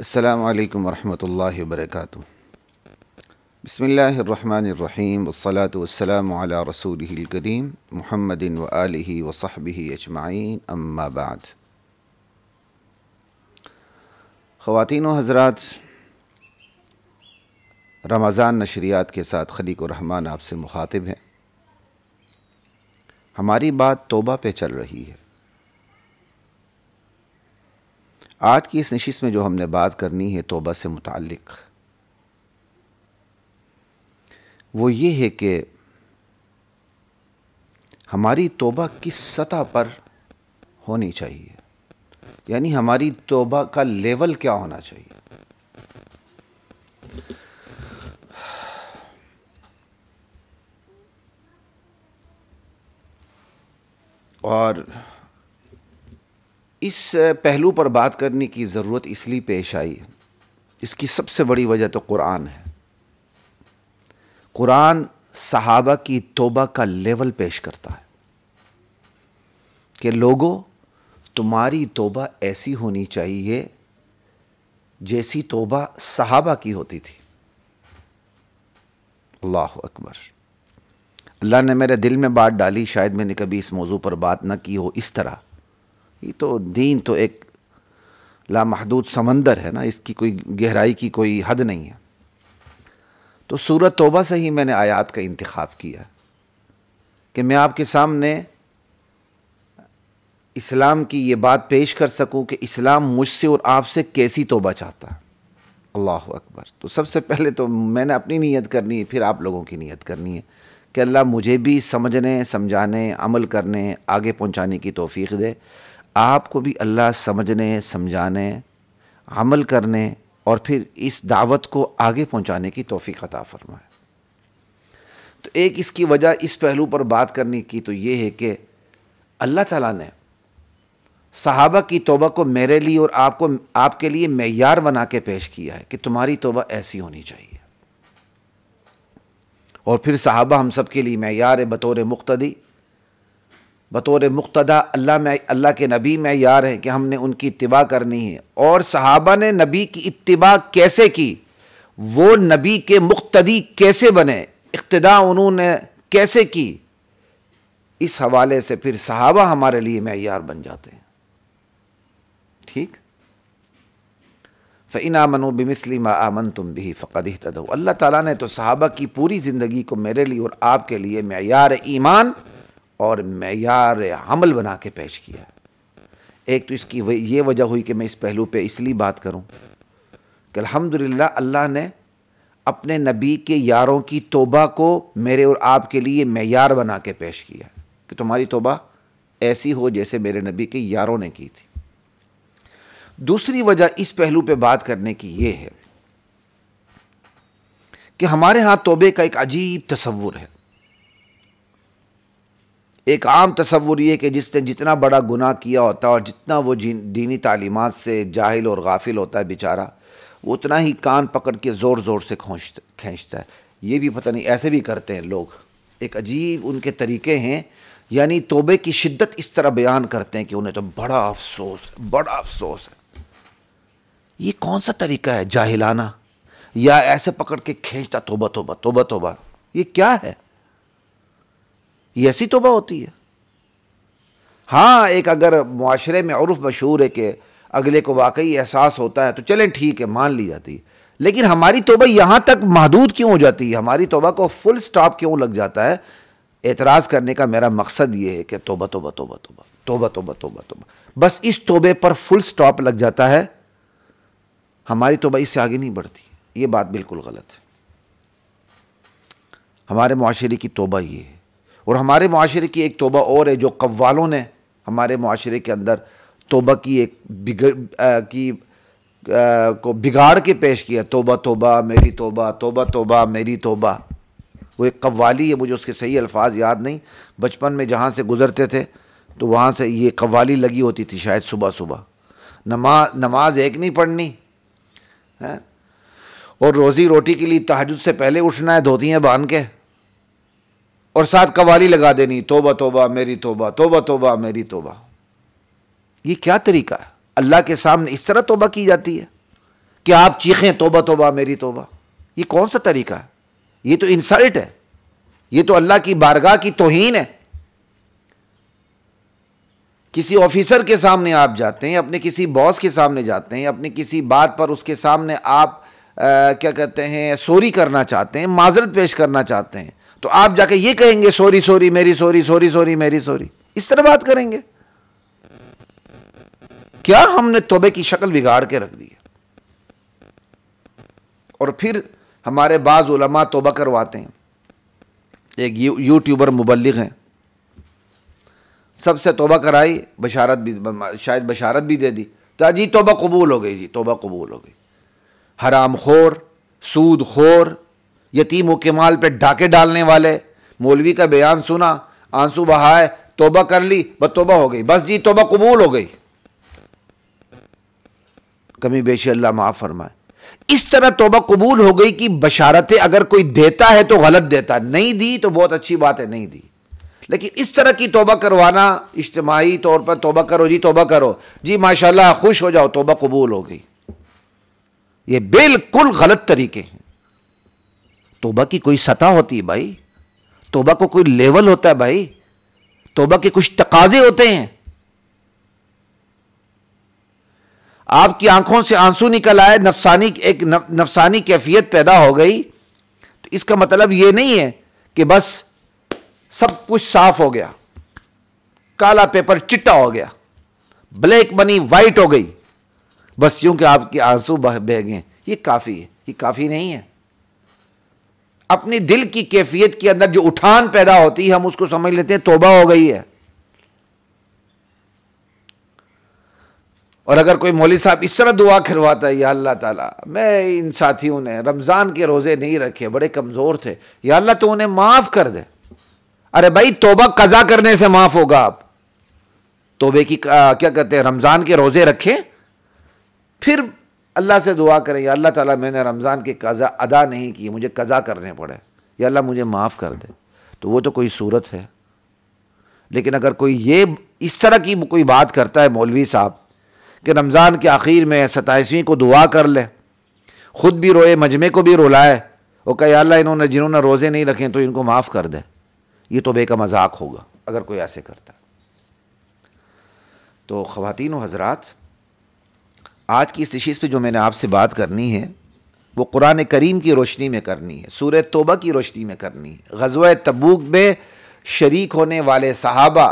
السلام علیکم ورحمۃ اللہ وبرکاتہ۔ بسم اللہ الرحمن الرحیم والصلاة والسلام علی رسولہ الکریم محمد وآلہ وصحبہ اجمعین، اما بعد۔ خواتین و حضرات، رمضان نشریات کے ساتھ خلیق الرحمن آپ سے مخاطب ہیں۔ ہماری بات توبہ پہ چل رہی ہے۔ آج کی اس نشست میں جو ہم نے بات کرنی ہے توبہ سے متعلق، وہ یہ ہے کہ ہماری توبہ کس سطح پر ہونی چاہیے، یعنی ہماری توبہ کا لیول کیا ہونا چاہیے۔ اور اس پہلو پر بات کرنے کی ضرورت اس لیے پیش آئی، اس کی سب سے بڑی وجہ تو قرآن ہے۔ قرآن صحابہ کی توبہ کا لیول پیش کرتا ہے کہ لوگوں، تمہاری توبہ ایسی ہونی چاہیے جیسی توبہ صحابہ کی ہوتی تھی۔ اللہ اکبر۔ اللہ نے میرے دل میں بات ڈالی، شاید میں نے کبھی اس موضوع پر بات نہ کی ہو اس طرح۔ یہ تو دین تو ایک لامحدود سمندر ہے نا، اس کی کوئی گہرائی کی کوئی حد نہیں ہے۔ تو سورۃ توبہ سے ہی میں نے آیات کا انتخاب کیا کہ میں آپ کے سامنے اسلام کی یہ بات پیش کر سکوں کہ اسلام مجھ سے اور آپ سے کیسی توبہ چاہتا ہے۔ اللہ اکبر۔ تو سب سے پہلے تو میں نے اپنی نیت کرنی ہے، پھر آپ لوگوں کی نیت کرنی ہے کہ اللہ مجھے بھی سمجھنے، سمجھانے، عمل کرنے، آگے پہنچانے کی توفیق دے۔ آپ کو بھی اللہ سمجھنے، سمجھانے، عمل کرنے اور پھر اس دعوت کو آگے پہنچانے کی توفیق عطا فرمائے۔ تو ایک اس کی وجہ اس پہلو پر بات کرنے کی تو یہ ہے کہ اللہ تعالیٰ نے صحابہ کی توبہ کو میرے لیے اور آپ کے لیے معیار بنا کے پیش کیا ہے کہ تمہاری توبہ ایسی ہونی چاہیے۔ اور پھر صحابہ ہم سب کے لیے معیار ہے، بطور مقتدی اللہ کے نبی معیار ہیں کہ ہم نے ان کی اتباع کرنی ہے۔ اور صحابہ نے نبی کی اتباع کیسے کی، وہ نبی کے مقتدی کیسے بنے، اقتداء انہوں نے کیسے کی، اس حوالے سے پھر صحابہ ہمارے لیے معیار بن جاتے ہیں۔ ٹھیک؟ فَإِنْ آمَنُوا بِمِثْلِ مَا آمَنْتُمْ بِهِ فَقَدِ اهْتَدَوْا۔ اللہ تعالیٰ نے تو صحابہ کی پوری زندگی کو میرے لیے اور آپ کے لیے معیار ایمان اور معیار عمل بنا کے پیش کیا ہے۔ ایک تو اس کی یہ وجہ ہوئی کہ میں اس پہلو پہ اس لیے بات کروں کہ الحمدللہ اللہ نے اپنے نبی کے یاروں کی توبہ کو میرے اور آپ کے لیے معیار بنا کے پیش کیا کہ تمہاری توبہ ایسی ہو جیسے میرے نبی کے یاروں نے کی تھی۔ دوسری وجہ اس پہلو پہ بات کرنے کی یہ ہے کہ ہمارے ہاں توبے کا ایک عجیب تصور ہے۔ ایک عام تصور یہ کہ جس نے جتنا بڑا گناہ کیا ہوتا ہے اور جتنا وہ دینی تعلیمات سے جاہل اور غافل ہوتا ہے بیچارہ، وہ اتنا ہی کان پکڑ کے زور زور سے کھینچتا ہے۔ یہ بھی پتہ نہیں ایسے بھی کرتے ہیں لوگ، ایک عجیب ان کے طریقے ہیں، یعنی توبے کی شدت اس طرح بیان کرتے ہیں کہ انہیں تو بڑا افسوس ہے۔ یہ کون سا طریقہ ہے جاہلانہ، یا ایسے پکڑ کے کھینچتا توبہ توبہ توبہ توبہ، یہ کیا ہے؟ یہ ایسی توبہ ہوتی ہے؟ ہاں، ایک اگر معاشرے میں عرف مشہور ہے کہ اگلے کو واقعی احساس ہوتا ہے تو چلیں ٹھیک ہے، مان لی جاتی ہے، لیکن ہماری توبہ یہاں تک محدود کیوں ہو جاتی ہے؟ ہماری توبہ کو فل سٹاپ کیوں لگ جاتا ہے؟ اعتراض کرنے کا میرا مقصد یہ ہے کہ توبہ توبہ توبہ توبہ توبہ توبہ توبہ توبہ، بس اس توبے پر فل سٹاپ لگ جاتا ہے، ہماری توبہ اس سے آگے نہیں بڑھتی۔ یہ بات بالکل غلط ہے۔ ہمارے معاشرے کی توبہ یہ ہے، اور ہمارے معاشرے کی ایک توبہ اور ہے جو قوالوں نے ہمارے معاشرے کے اندر توبہ کی کو بگاڑ کے پیش کیا۔ توبہ توبہ میری توبہ، توبہ توبہ میری توبہ۔ وہ ایک قوالی ہے، مجھے اس کے صحیح الفاظ یاد نہیں، بچپن میں جہاں سے گزرتے تھے تو وہاں سے یہ قوالی لگی ہوتی تھی شاید صبح صبح۔ نماز ایک نہیں پڑھنی ہے، اور روزی روٹی کے لیے تہجد سے پہلے اٹھنا ہے دھوتیاں باندھ کے، اور ساتھ قوالی لگا دینی، توبہ توبہ میری توبہ، توبہ توبہ میری توبہ۔ یہ کیا طریقہ ہے؟ اللہ کے سامنے اس طرح توبہ کی جاتی ہے کہ آپ چیخیں توبہ توبہ میری توبہ؟ یہ کون سا طریقہ ہے؟ یہ تو انسلٹ ہے، یہ تو اللہ کی بارگاہ کی توہین ہے۔ کسی آفیسر کے سامنے آپ جاتے ہیں، اپنے کسی باس کے سامنے جاتے ہیں، اپنی کسی بات پر اس کے سامنے آپ کیا کہتے ہیں سوری کرنا چاہتے ہیں، معذرت پیش کرنا چاہتے ہیں، تو آپ جا کے یہ کہیں گے سوری سوری میری سوری، سوری سوری میری سوری، اس طرح بات کریں گے؟ کیا ہم نے توبے کی شکل بگاڑ کے رکھ دی ہے۔ اور پھر ہمارے بعض علماء توبہ کرواتے ہیں، ایک یوٹیوبر مبلغ ہیں، سب سے توبہ کرائی، بشارت بھی، شاید بشارت بھی دے دی، تو جی توبہ قبول ہو گئی، جی توبہ قبول ہو گئی۔ حرام خور، سود خور، یتیموں کے مال پہ ڈاکے ڈالنے والے، مولوی کا بیان سنا، آنسو بہائے، توبہ کر لی، بس توبہ ہو گئی، بس جی توبہ قبول ہو گئی۔ کمی بیشی اللہ معاف فرمائے۔ اس طرح توبہ قبول ہو گئی کہ بشارتیں اگر کوئی دیتا ہے تو غلط دیتا، نہیں دی تو بہت اچھی بات ہے، نہیں دی، لیکن اس طرح کی توبہ کروانا، اجتماعی طور پر توبہ کرو جی، توبہ کرو جی، ماشاءاللہ خوش ہو جاؤ، توبہ قبول ہو گئی، یہ بالکل غلط طریقے ہیں۔ توبہ کی کوئی سطح ہوتی ہے بھائی، توبہ کو کوئی لیول ہوتا ہے بھائی، توبہ کے کچھ تقاضے ہوتے ہیں۔ آپ کی آنکھوں سے آنسو نکل آئے، ایک نفسانی کیفیت پیدا ہو گئی، تو اس کا مطلب یہ نہیں ہے کہ بس سب کچھ صاف ہو گیا، کالا پیپر چٹا ہو گیا، بلیک منی وائٹ ہو گئی، بس یوں کہ آپ کے آنسو بہ گئے، یہ کافی ہے؟ یہ کافی نہیں ہے۔ اپنی دل کی کیفیت کے اندر جو اٹھان پیدا ہوتی ہے، ہم اس کو سمجھ لیتے ہیں توبہ ہو گئی ہے۔ اور اگر کوئی مولوی صاحب اس طرح دعا کرواتا ہے، یا اللہ تعالیٰ میں ان ساتھیوں نے رمضان کے روزے نہیں رکھے، بڑے کمزور تھے، یا اللہ تو انہیں معاف کر دے۔ ارے بھائی توبہ قضا کرنے سے معاف ہوگا؟ آپ توبے کی کیا کہتے ہیں، رمضان کے روزے رکھیں، پھر اللہ سے دعا کریں، یا اللہ تعالیٰ میں نے رمضان کے قضا ادا نہیں کی، مجھے قضا کرنے پڑے، یا اللہ مجھے معاف کر دے، تو وہ تو کوئی صورت ہے۔ لیکن اگر کوئی یہ اس طرح کی کوئی بات کرتا ہے مولوی صاحب کہ رمضان کے آخر میں 27ویں کو دعا کر لے، خود بھی روئے، مجمع کو بھی رلائے، وہ کہ یا اللہ جنہوں نے روزے نہیں رکھے تو ان کو معاف کر دے، یہ توبے کا مذاق ہوگا اگر کوئی ایسے کرتا ہے۔ تو خواتین و حضرات، آج کی اس نشست پہ جو میں نے آپ سے بات کرنی ہے وہ قرآن کریم کی روشنی میں کرنی ہے، سورہ توبہ کی روشنی میں کرنی ہے، غزوہ تبوک میں شریک ہونے والے صحابہ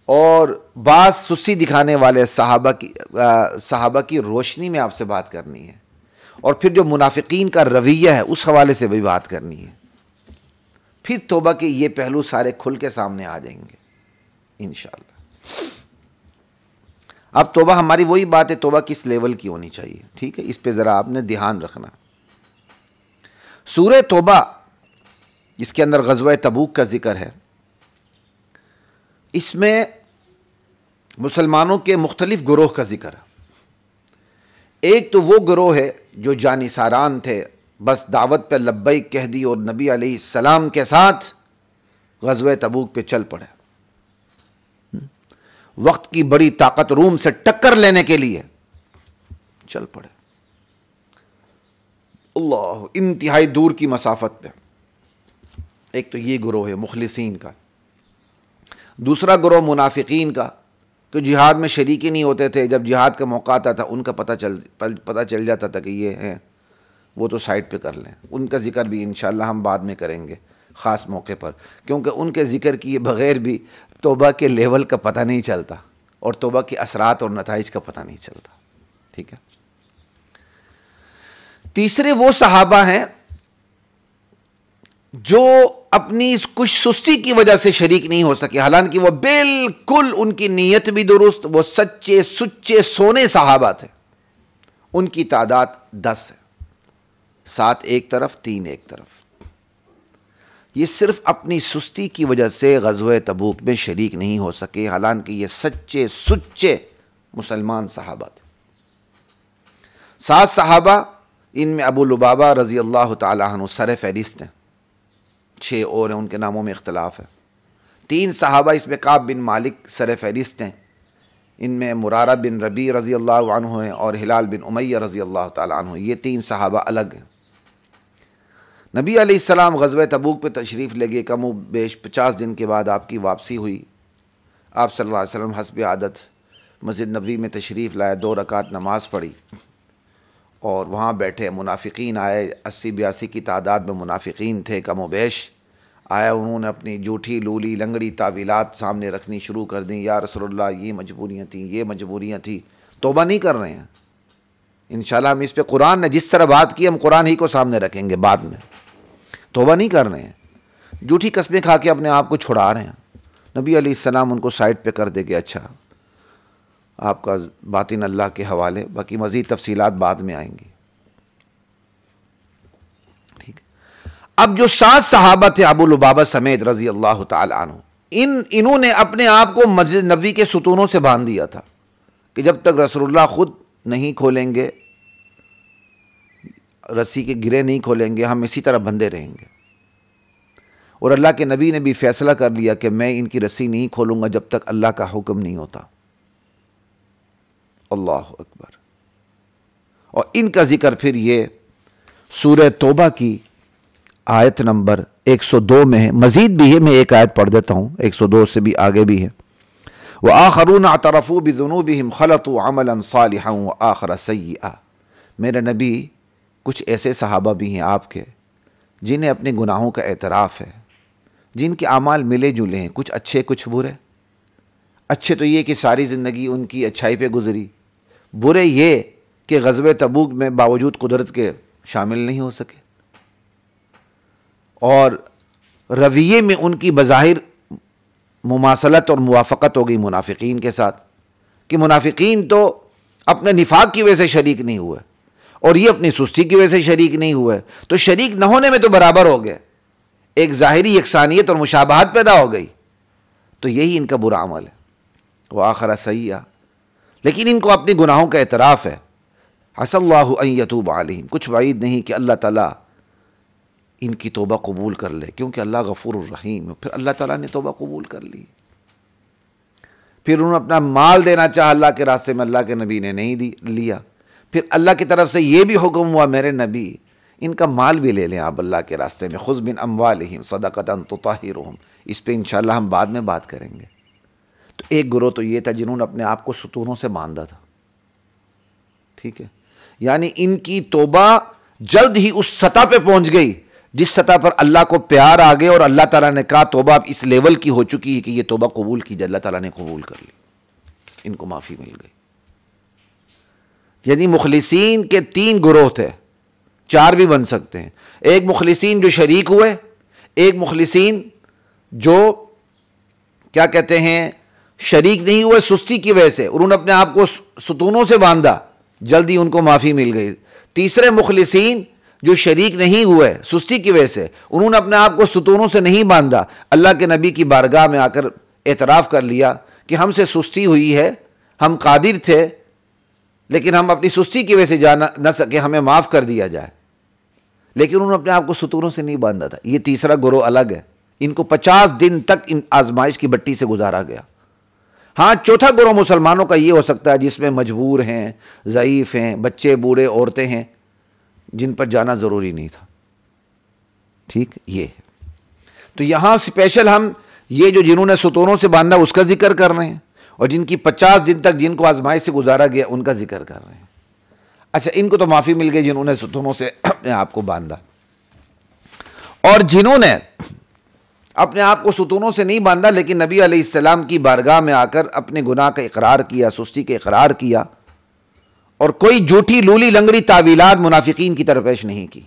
اور بعض سستی دکھانے والے صحابہ کی روشنی میں آپ سے بات کرنی ہے، اور پھر جو منافقین کا رویہ ہے اس حوالے سے بھی بات کرنی ہے۔ پھر توبہ کے یہ پہلو سارے کھل کے سامنے آ جائیں گے انشاءاللہ۔ اب توبہ ہماری وہی بات ہے، توبہ کس لیول کی ہونی چاہیے، ٹھیک ہے، اس پہ ذرا آپ نے دھیان رکھنا۔ سورہ توبہ جس کے اندر غزوہ تبوک کا ذکر ہے، اس میں مسلمانوں کے مختلف گروہ کا ذکر ہے۔ ایک تو وہ گروہ ہے جو جانثاران تھے، بس دعوت پہ لبیک کہہ دی اور نبی علیہ السلام کے ساتھ غزوہ تبوک پہ چل پڑے، وقت کی بڑی طاقت روم سے ٹکر لینے کے لیے چل پڑے، اللہ انتہائی دور کی مسافت پہ۔ ایک تو یہ گروہ ہے مخلصین کا۔ دوسرا گروہ منافقین کا، کہ جہاد میں شریک ہی نہیں ہوتے تھے، جب جہاد کا موقع آتا تھا ان کا پتہ چل جاتا تھا کہ یہ ہیں، وہ تو سائٹ پہ کر لیں۔ ان کا ذکر بھی انشاءاللہ ہم بعد میں کریں گے خاص موقع پر، کیونکہ ان کے ذکر کیے بغیر بھی توبہ کے لیول کا پتہ نہیں چلتا، اور توبہ کے اثرات اور نتائج کا پتہ نہیں چلتا، ٹھیک ہے۔ تیسرے وہ صحابہ ہیں جو اپنی اس کچھ سستی کی وجہ سے شریک نہیں ہو سکے، حالانکہ وہ بالکل ان کی نیت بھی درست، وہ سچے سچے سونے صحابہ تھے۔ ان کی تعداد 10 ہے، 7 ایک طرف، 3 ایک طرف۔ یہ صرف اپنی سستی کی وجہ سے غزوہ تبوک میں شریک نہیں ہو سکے، حالانکہ یہ سچے سچے مسلمان صحابہ تھے۔ 7 صحابہ، ان میں ابو لبابہ رضی اللہ تعالی عنہ سر فہرست ہیں، 6 اور ہیں، ان کے ناموں میں اختلاف ہے۔ 3 صحابہ، اس میں کعب بن مالک سر فہرست ہیں، ان میں مرارہ بن ربیع رضی اللہ عنہ ہیں اور ہلال بن امیہ رضی اللہ تعالیٰ عنہ، یہ 3 صحابہ الگ ہیں۔ نبی علیہ السلام غزوہ تبوک پہ تشریف لے گئے، کم و بیش 50 دن کے بعد آپ کی واپسی ہوئی۔ آپ صلی اللہ علیہ وسلم حسب عادت مسجد نبوی میں تشریف لائے، 2 رکعت نماز پڑھی اور وہاں بیٹھے۔ منافقین آئے، 80-82 کی تعداد میں منافقین تھے کم و بیش آیا، انہوں نے اپنی جھوٹی لولی لنگڑی تعویلات سامنے رکھنی شروع کر دیں۔ یا رسول اللہ یہ مجبوریاں تھیں، یہ مجبوریاں تھیں۔ توبہ نہیں کر رہے ہیں، انشاءاللہ ہم اس پہ قرآن نے جس طرح بات کی ہم قرآن ہی کو سامنے رکھیں گے بعد میں۔ توبہ نہیں کر رہے ہیں، جھوٹی قسمیں کھا کے اپنے آپ کو چھڑا رہے ہیں۔ نبی علیہ السلام ان کو سائڈ پہ کر دے کہ اچھا آپ کا باطن اللہ کے حوالے، باقی مزید تفصیلات بعد میں آئیں گی۔ اب جو 7 صحابہ تھے ابو لبابہ سمیت رضی اللہ تعالی عنہ، انہوں نے اپنے آپ کو مسجد نبوی کے ستونوں سے باندھ دیا تھا کہ جب تک رسول اللہ خود نہیں کھولیں گے، رسی کے گرے نہیں کھولیں گے، ہم اسی طرح بندھے رہیں گے۔ اور اللہ کے نبی نے بھی فیصلہ کر لیا کہ میں ان کی رسی نہیں کھولوں گا جب تک اللہ کا حکم نہیں ہوتا۔ اللہ اکبر۔ اور ان کا ذکر پھر یہ سورہ توبہ کی آیت نمبر 102 میں ہے، مزید بھی ہے، میں ایک آیت پڑھ دیتا ہوں، 102 سے بھی آگے بھی ہے۔ وَآخَرُونَ اعْتَرَفُوا بِذُنُوبِهِمْ خَلَطُوا عَمَلًا صَالِحًا وَآخَرَ سَيِّئًا۔ میرے نبی کچھ ایسے صحابہ بھی ہیں آپ کے جنہیں اپنے گناہوں کا اعتراف ہے، جن کے اعمال ملے جلے ہیں، کچھ اچھے کچھ برے۔ اچھے تو یہ کہ ساری زندگی ان کی اچھائی پہ گزری، برے یہ کہ غزوہ تبوک میں باوجود قدرت کے شامل نہیں ہو سکے، اور رویے میں ان کی بظاہر مماثلت اور موافقت ہو گئی منافقین کے ساتھ، کہ منافقین تو اپنے نفاق کی وجہ سے شریک نہیں ہوئے اور یہ اپنی سستی کی وجہ سے شریک نہیں ہوئے، تو شریک نہ ہونے میں تو برابر ہو گئے، ایک ظاہری یکسانیت اور مشابہت پیدا ہو گئی۔ تو یہی ان کا برا عمل ہے، وآخر سیئا، لیکن ان کو اپنے گناہوں کا اعتراف ہے۔ عسى اللہ ان یتوب علیہم، کچھ وعید نہیں کہ اللہ تعالیٰ ان کی توبہ قبول کر لے، کیونکہ اللہ غفور الرحیم ہے۔ پھر اللہ تعالیٰ نے توبہ قبول کر لی، پھر انہوں نے اپنا مال دینا چاہا اللہ کے راستے میں، اللہ کے نبی نے نہیں لیا۔ پھر اللہ کی طرف سے یہ بھی حکم ہوا میرے نبی ان کا مال بھی لے لیں آپ اللہ کے راستے میں، خذ من اموالہم صدقۃ تطہرہم، اس پہ انشاءاللہ ہم بعد میں بات کریں گے۔ تو ایک گروہ تو یہ تھا جنہوں نے اپنے آپ کو ستونوں سے باندھا تھا، ٹھیک ہے، یعنی ان کی توبہ جلد ہی اس سطح پہ پہنچ گئی جس سطح پر اللہ کو پیار آ گئے، اور اللہ تعالیٰ نے کہا توبہ اب اس لیول کی ہو چکی ہے کہ یہ توبہ قبول کی جائے۔ اللہ تعالیٰ نے قبول کر لی، ان کو معافی مل گئی۔ یعنی مخلصین کے 3 گروہ تھے، 4 بھی بن سکتے ہیں۔ ایک مخلصین جو شریک ہوئے، ایک مخلصین جو کیا کہتے ہیں شریک نہیں ہوئے سستی کی وجہ سے، انہوں نے اپنے آپ کو ستونوں سے باندھا، جلدی ان کو معافی مل گئی۔ تیسرے مخلصین جو شریک نہیں ہوئے سستی کی وجہ سے، انہوں نے اپنے آپ کو ستونوں سے نہیں باندھا، اللہ کے نبی کی بارگاہ میں آ کر اعتراف کر لیا کہ ہم سے سستی ہوئی ہے، ہم قادر تھے لیکن ہم اپنی سستی کی وجہ سے جا نہ سکے، ہمیں معاف کر دیا جائے، لیکن انہوں نے اپنے آپ کو ستونوں سے نہیں باندھا تھا۔ یہ تیسرا گروہ الگ ہے، ان کو 50 دن تک ان آزمائش کی بٹی سے گزارا گیا۔ ہاں چوتھا گروہ مسلمانوں کا یہ ہو سکتا ہے جس میں مجبور ہیں، ضعیف ہیں، بچے بوڑھے عورتیں ہیں، جن پر جانا ضروری نہیں تھا، ٹھیک یہ ہے۔ تو یہاں اسپیشل ہم یہ جو جنہوں نے ستونوں سے باندھا اس کا ذکر کر رہے ہیں، اور جن کی 50 دن تک جن کو آزمائش سے گزارا گیا ان کا ذکر کر رہے ہیں۔ اچھا، ان کو تو معافی مل گئی جنہوں نے ستونوں سے اپنے آپ کو باندھا، اور جنہوں نے اپنے آپ کو ستونوں سے نہیں باندھا لیکن نبی علیہ السلام کی بارگاہ میں آ کر اپنے گناہ کا اقرار کیا، سستی کا اقرار کیا، اور کوئی جھوٹی لولی لنگڑی تعویلات منافقین کی طرف پیش نہیں کی،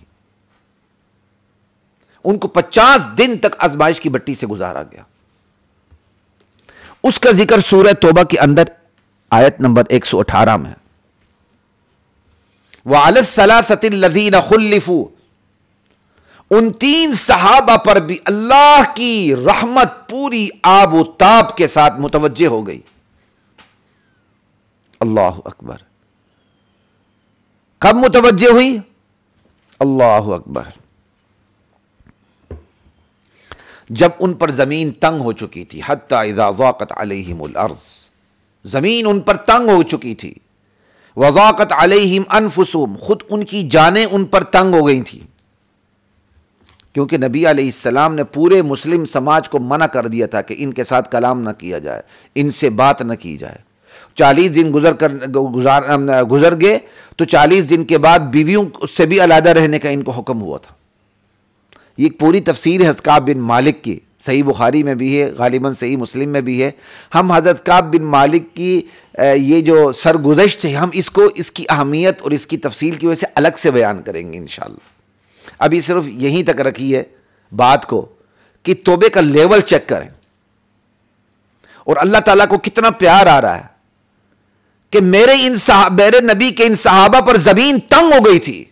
ان کو 50 دن تک آزمائش کی بٹی سے گزارا گیا۔ اس کا ذکر سورہ توبہ کے اندر آیت نمبر 118 میں، وَعَلَى الثَّلَاثَةِ الَّذِينَ خُلِّفُوا، ان 3 صحابہ پر بھی اللہ کی رحمت پوری آب و تاب کے ساتھ متوجہ ہو گئی۔ اللہ اکبر، کب متوجہ ہوئی؟ اللہ اکبر، جب ان پر زمین تنگ ہو چکی تھی، حتی اذا ضاقت علیہم الارض، زمین ان پر تنگ ہو چکی تھی. وضاقت علیہم انفسہم، خود ان کی جانیں ان پر تنگ ہو گئی تھیں، کیونکہ نبی علیہ السلام نے پورے مسلم سماج کو منع کر دیا تھا کہ ان کے ساتھ کلام نہ کیا جائے، ان سے بات نہ کی جائے. 40 دن گزر گئے تو 40 دن کے بعد بیویوں سے بھی علیحدہ رہنے کا ان کو حکم ہوا تھا. یہ ایک پوری تفسیر ہے حضرت کعب بن مالک کی، صحیح بخاری میں بھی ہے، غالباً صحیح مسلم میں بھی ہے. ہم حضرت کعب بن مالک کی یہ جو سرگزشت ہے، ہم اس کی اہمیت اور اس کی تفصیل کی وجہ سے الگ سے بیان کریں گے انشاءاللہ. ابھی صرف یہیں تک رکھی ہے بات کو کہ توبے کا لیول چیک کریں، اور اللہ تعالیٰ کو کتنا پیار آ رہا ہے کہ میرے نبی کے ان صحابہ پر زمین تنگ ہو گئی تھی.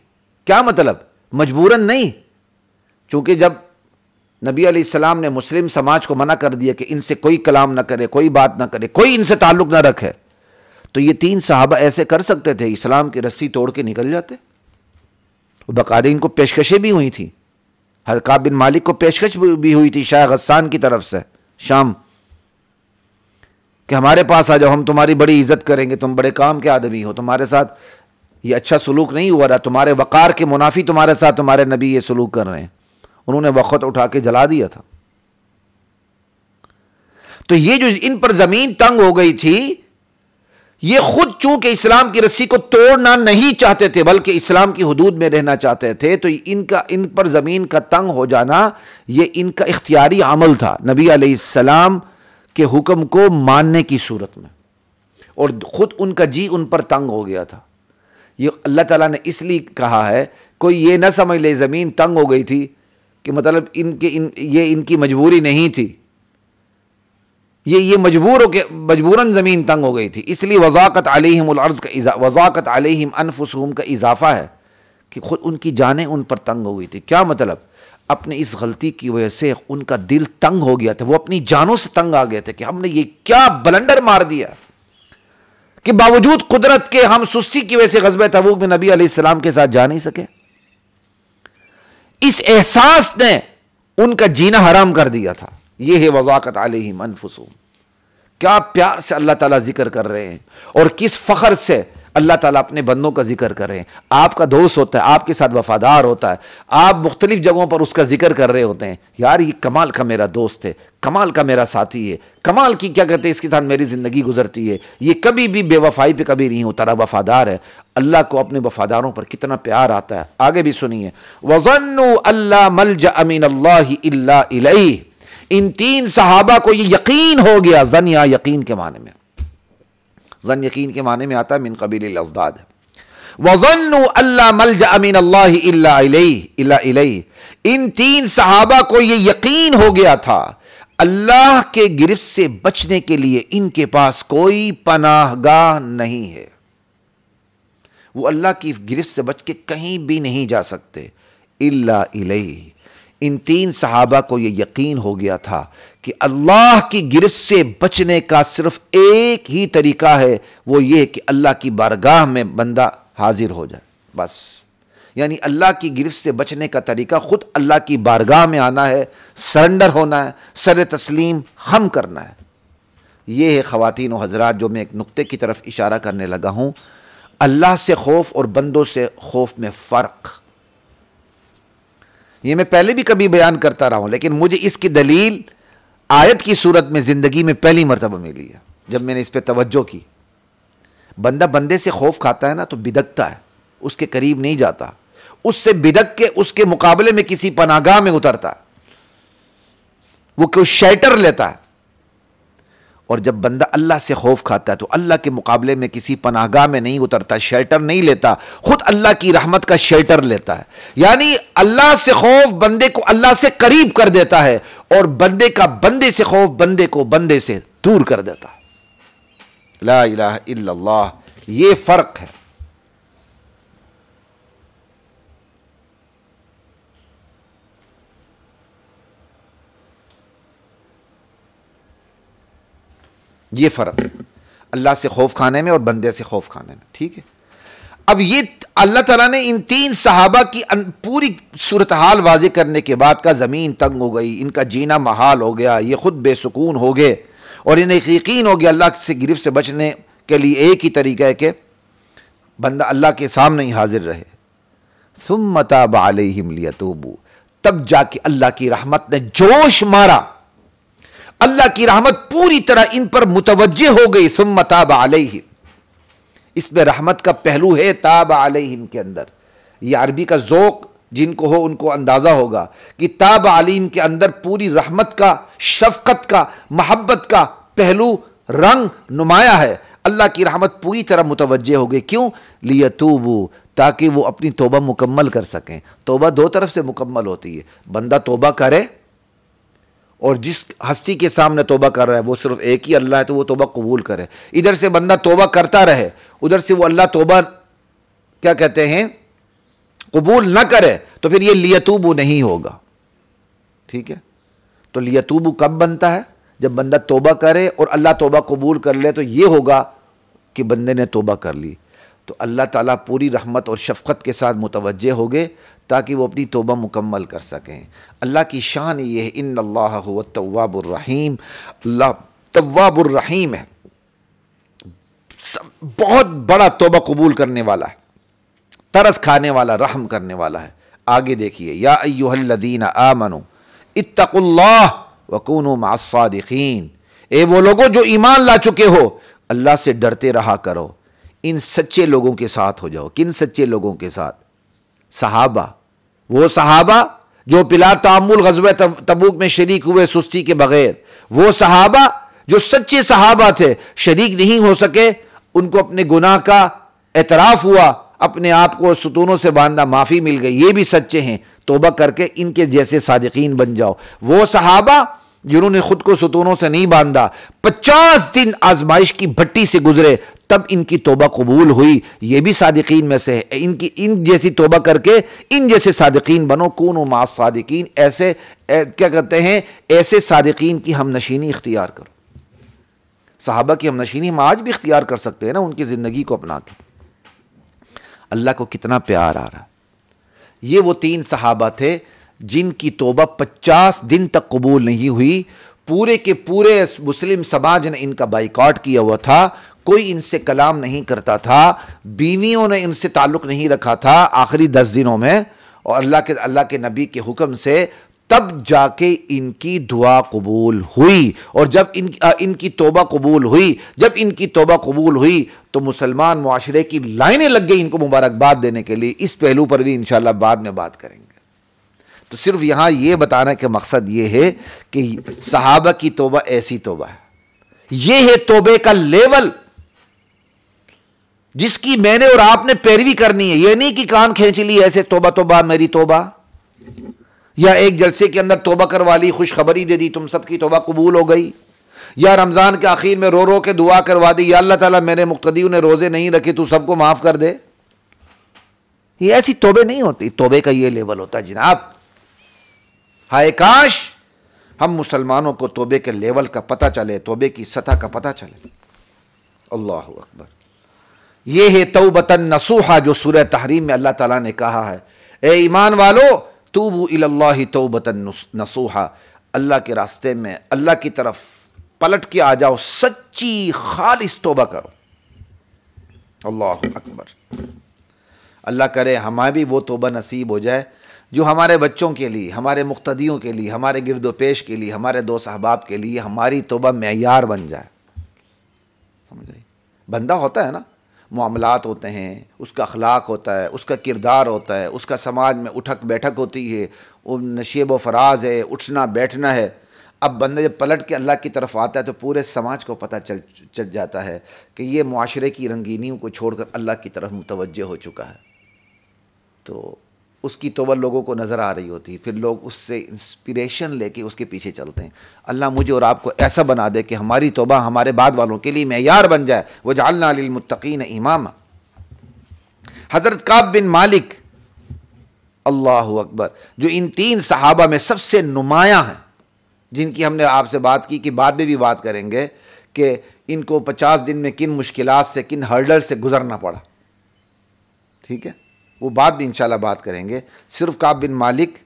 کیا مطلب؟ مجبوراً نہیں، چونکہ جب نبی علیہ السلام نے مسلم سماج کو منع کر دیا کہ ان سے کوئی کلام نہ کرے، کوئی بات نہ کرے، کوئی ان سے تعلق نہ رکھے، تو یہ 3 صحابہ ایسے کر سکتے تھے، اسلام کی رسی توڑ کے نکل جاتے. باقاعدہ ان کو پیشکشیں بھی ہوئی تھی، حضرت کعب بن مالک کو پیشکش بھی ہوئی تھی شاہ غسان کی طرف سے شام، کہ ہمارے پاس آ جاؤ، ہم تمہاری بڑی عزت کریں گے، تم بڑے کام کے آدمی ہو، تمہارے ساتھ یہ اچھا سلوک نہیں ہوا رہا، تمہارے وقار کے منافی تمہارے ساتھ تمہارے نبی یہ سلوک کر رہے ہیں. انہوں نے وقت اٹھا کے جلا دیا تھا. تو یہ جو ان پر زمین تنگ ہو گئی تھی، یہ خود چونکہ اسلام کی رسی کو توڑنا نہیں چاہتے تھے بلکہ اسلام کی حدود میں رہنا چاہتے تھے، تو ان پر زمین کا تنگ ہو جانا یہ ان کا اختیاری عمل تھا نبی علیہ السلام کے حکم کو ماننے کی صورت میں، اور خود ان کا جی ان پر تنگ ہو گیا تھا. یہ اللہ تعالیٰ نے اس لیے کہا ہے، کوئی یہ نہ سمجھ لے زمین تنگ ہو گئی تھی کہ مطلب یہ ان کی مجبوری نہیں تھی، یہ مجبور ہو کے مجبوراً زمین تنگ ہو گئی تھی. اس لیے وضاقت علیہم الارض کا وضاقت علیہم انفسہم کا اضافہ ہے کہ خود ان کی جانیں ان پر تنگ ہو گئی تھی. کیا مطلب؟ اپنے اس غلطی کی وجہ سے ان کا دل تنگ ہو گیا تھا، وہ اپنی جانوں سے تنگ آ گئے تھے کہ ہم نے یہ کیا بلنڈر مار دیا کہ باوجود قدرت کے ہم سستی کی وجہ سے غزوہ تبوک میں نبی علیہ السلام کے ساتھ جا نہیں سکے. اس احساس نے ان کا جینا حرام کر دیا تھا. یہ ہے وضاقت علیہم انفسہم. کیا پیار سے اللہ تعالیٰ ذکر کر رہے ہیں، اور کس فخر سے اللہ تعالیٰ اپنے بندوں کا ذکر کر رہے ہیں. آپ کا دوست ہوتا ہے، آپ کے ساتھ وفادار ہوتا ہے، آپ مختلف جگہوں پر اس کا ذکر کر رہے ہوتے ہیں، یار یہ کمال کا میرا دوست ہے، کمال کا میرا ساتھی ہے، کمال کی کیا کہتے ہیں اس کے ساتھ میری زندگی گزرتی ہے، یہ کبھی بھی بے وفائی پہ کبھی نہیں ہوتا رہا، وفادار ہے. اللہ کو اپنے وفاداروں پر کتنا پیار آتا ہے. آگے بھی سنیے، وَظَنُّوا أَلَّا مَلْجَأَ مِنَ اللَّهِ إِلَّا إِلَيْهِ. ان 3 صحابہ کو یہ یقین ہو گیا. ظن یا یقین کے معنی میں، ظن یقین کے معنی میں آتا ہے، من قبیل الاضداد. وَظَنُّوا أَلَّا مَلْجَأَ مِنَ اللَّهِ إِلَّا إِلَيْهِ. ان 3 صحابہ کو یہ یقین ہو گیا تھا اللہ کے گرفت سے بچنے کے لیے ان کے پاس کوئی پناہ گاہ نہیں ہے، وہ اللہ کی گرفت سے بچ کے کہیں بھی نہیں جا سکتے. إِلَّا إِلَيْهِ. ان 3 صحابہ کو یہ یقین ہو گیا تھا کہ اللہ کی گرفت سے بچنے کا صرف ایک ہی طریقہ ہے، وہ یہ کہ اللہ کی بارگاہ میں بندہ حاضر ہو جائے. بس یعنی اللہ کی گرفت سے بچنے کا طریقہ خود اللہ کی بارگاہ میں آنا ہے، سرنڈر ہونا ہے، سر تسلیم خم کرنا ہے. یہ ہے خواتین و حضرات جو میں ایک نقطے کی طرف اشارہ کرنے لگا ہوں، اللہ سے خوف اور بندوں سے خوف میں فرق. یہ میں پہلے بھی کبھی بیان کرتا رہا ہوں، لیکن مجھے اس کی دلیل آیت کی صورت میں زندگی میں پہلی مرتبہ ملی ہے جب میں نے اس پہ توجہ کی. بندہ بندے سے خوف کھاتا ہے نا تو بدکتا ہے، اس کے قریب نہیں جاتا، اس سے بدک کے اس کے مقابلے میں کسی پناہگاہ میں اترتا ہے، وہ کوئی شیلٹر لیتا ہے. اور جب بندہ اللہ سے خوف کھاتا ہے تو اللہ کے مقابلے میں کسی پناہگاہ میں نہیں اترتا، شیلٹر نہیں لیتا، خود اللہ کی رحمت کا شیلٹر لیتا ہے. یعنی اللہ سے خوف بندے کو اللہ سے قریب کر دیتا ہے، اور بندے کا بندے سے خوف بندے کو بندے سے دور کر دیتا ہے. لا الہ الا اللہ. یہ فرق ہے. یہ فرق اللہ سے خوف کھانے میں اور بندے سے خوف کھانے میں. ٹھیک ہے. اب یہ اللہ تعالیٰ نے ان 3 صحابہ کی پوری صورتحال واضح کرنے کے بعد کا زمین تنگ ہو گئی، ان کا جینا محال ہو گیا، یہ خود بے سکون ہو گئے، اور انہیں یقین ہو گیا اللہ سے گرفت سے بچنے کے لیے ایک ہی طریقہ ہے کہ بندہ اللہ کے سامنے ہی حاضر رہے. ثم تاب علیہم لیتوبوا، تب جا کے اللہ کی رحمت نے جوش مارا، اللہ کی رحمت پوری طرح ان پر متوجہ ہو گئی. ثم تاب علیہم، اس میں رحمت کا پہلو ہے تاب علیہم کے اندر. یہ عربی کا ذوق جن کو ہو ان کو اندازہ ہوگا کہ تاب علیہم کے اندر پوری رحمت کا، شفقت کا، محبت کا پہلو رنگ نمایاں ہے. اللہ کی رحمت پوری طرح متوجہ ہو گئی. کیوں؟ لیتوبوا، تاکہ وہ اپنی توبہ مکمل کر سکیں. توبہ دو طرف سے مکمل ہوتی ہے. بندہ توبہ کرے، اور جس ہستی کے سامنے توبہ کر رہا ہے وہ صرف ایک ہی اللہ ہے، تو وہ توبہ قبول کرے. ادھر سے بندہ توبہ کرتا رہے، ادھر سے وہ اللہ توبہ کیا کہتے ہیں قبول نہ کرے، تو پھر یہ لیتوبوا نہیں ہوگا. ٹھیک ہے؟ تو لیتوبوا کب بنتا ہے؟ جب بندہ توبہ کرے اور اللہ توبہ قبول کر لے، تو یہ ہوگا کہ بندے نے توبہ کر لی. تو اللہ تعالیٰ پوری رحمت اور شفقت کے ساتھ متوجہ ہو گئے تاکہ وہ اپنی توبہ مکمل کر سکیں. اللہ کی شان یہ ہے، ان اللہ هو التواب الرحیم، اللہ تواب الرحیم ہے، بہت بڑا توبہ قبول کرنے والا ہے، ترس کھانے والا، رحم کرنے والا ہے. آگے دیکھیے، یا ایھا الذین آمنوا اتقوا اللہ وکونوا مع الصادقین، اے وہ لوگوں جو ایمان لا چکے ہو، اللہ سے ڈرتے رہا کرو، ان سچے لوگوں کے ساتھ ہو جاؤ. کن سچے لوگوں کے ساتھ؟ صحابہ، وہ صحابہ جو بلا تعمل غزوہ تبوک میں شریک ہوئے سستی کے بغیر، وہ صحابہ جو سچے صحابہ تھے، شریک نہیں ہو سکے، ان کو اپنے گناہ کا اعتراف ہوا، اپنے آپ کو ستونوں سے باندھا، معافی مل گئی، یہ بھی سچے ہیں. توبہ کر کے ان کے جیسے صادقین بن جاؤ. وہ صحابہ جنہوں نے خود کو ستونوں سے نہیں باندھا، 50 دن آزمائش کی بھٹی سے گزرے، تب ان کی توبہ قبول ہوئی، یہ بھی صادقین میں سے ہے. ان جیسی توبہ کر کے ان جیسے صادقین بنو. کونوا مع الصادقین، ایسے کیا کہتے ہیں، ایسے صادقین کی ہم نشینی اختیار کرو. صحابہ کی ہم نشینی ہم آج بھی اختیار کر سکتے ہیں نا، ان کی زندگی کو اپنا کے. اللہ کو کتنا پیار آ رہا. یہ وہ 3 صحابہ تھے جن کی توبہ 50 دن تک قبول نہیں ہوئی. پورے کے پورے مسلم سماج نے ان کا بائیکاٹ کیا ہوا تھا، کوئی ان سے کلام نہیں کرتا تھا، بیویوں نے ان سے تعلق نہیں رکھا تھا آخری 10 دنوں میں، اور اللہ کے نبی کے حکم سے تب جا کے ان کی دعا قبول ہوئی. اور جب ان کی توبہ قبول ہوئی، تو مسلمان معاشرے کی لائنیں لگ گئی ان کو مبارکباد دینے کے لیے. اس پہلو پر بھی انشاءاللہ بعد میں بات کریں گے. تو صرف یہاں یہ بتانا کہ مقصد یہ ہے کہ صحابہ کی توبہ ایسی توبہ ہے، یہ ہے توبے کا لیول جس کی میں نے اور آپ نے پیروی کرنی ہے. یہ نہیں کہ کان کھینچ لی ایسے توبہ توبہ میری توبہ، یا ایک جلسے کے اندر توبہ کروا لی، خوشخبری دے دی تم سب کی توبہ قبول ہو گئی، یا رمضان کے آخر میں رو رو کے دعا کروا دی، یا اللہ تعالیٰ میرے مقتدیوں نے روزے نہیں رکھے تو سب کو معاف کر دے. یہ ایسی توبے نہیں ہوتی. توبے کا یہ لیول ہوتا ہے جناب. ہائے کاش ہم مسلمانوں کو توبے کے لیول کا پتہ چلے، توبے کی سطح کا پتہ چلے. اللہ اکبر. یہ ہے توبۃ نصوحہ جو سورہ تحریم میں اللہ تعالیٰ نے کہا ہے، اے ایمان والو توبوا الی اللہ توبۃ نصوحہ، اللہ کے راستے میں اللہ کی طرف پلٹ کے آ جاؤ، سچی خالص توبہ کرو. اللہ اکبر. اللہ کرے ہمیں بھی وہ توبہ نصیب ہو جائے جو ہمارے بچوں کے لیے، ہمارے مقتدیوں کے لیے، ہمارے گرد و پیش کے لیے، ہمارے دوست احباب کے لیے ہماری توبہ معیار بن جائے. سمجھ آئی؟ بندہ ہوتا ہے نا، معاملات ہوتے ہیں، اس کا اخلاق ہوتا ہے، اس کا کردار ہوتا ہے، اس کا سماج میں اٹھک بیٹھک ہوتی ہے، وہ نشیب و فراز ہے، اٹھنا بیٹھنا ہے. اب بندہ جب پلٹ کے اللہ کی طرف آتا ہے تو پورے سماج کو پتہ چل جاتا ہے کہ یہ معاشرے کی رنگینیوں کو چھوڑ کر اللہ کی طرف متوجہ ہو چکا ہے. تو اس کی توبہ لوگوں کو نظر آ رہی ہوتی ہے، پھر لوگ اس سے انسپریشن لے کے اس کے پیچھے چلتے ہیں. اللہ مجھے اور آپ کو ایسا بنا دے کہ ہماری توبہ ہمارے بعد والوں کے لیے معیار بن جائے. وَجَعَلْنَا لِلْمُتَّقِينَ إِمَامًا. حضرت کعب بن مالک، اللہ اکبر، جو ان 3 صحابہ میں سب سے نمایاں ہیں، جن کی ہم نے آپ سے بات کی کہ بعد میں بھی بات کریں گے کہ ان کو 50 دن میں کن مشکلات سے، کن ہرڈل سے گزرنا پڑا. ٹھیک ہے، وہ بات بھی انشاءاللہ بات کریں گے. صرف کعب بن مالک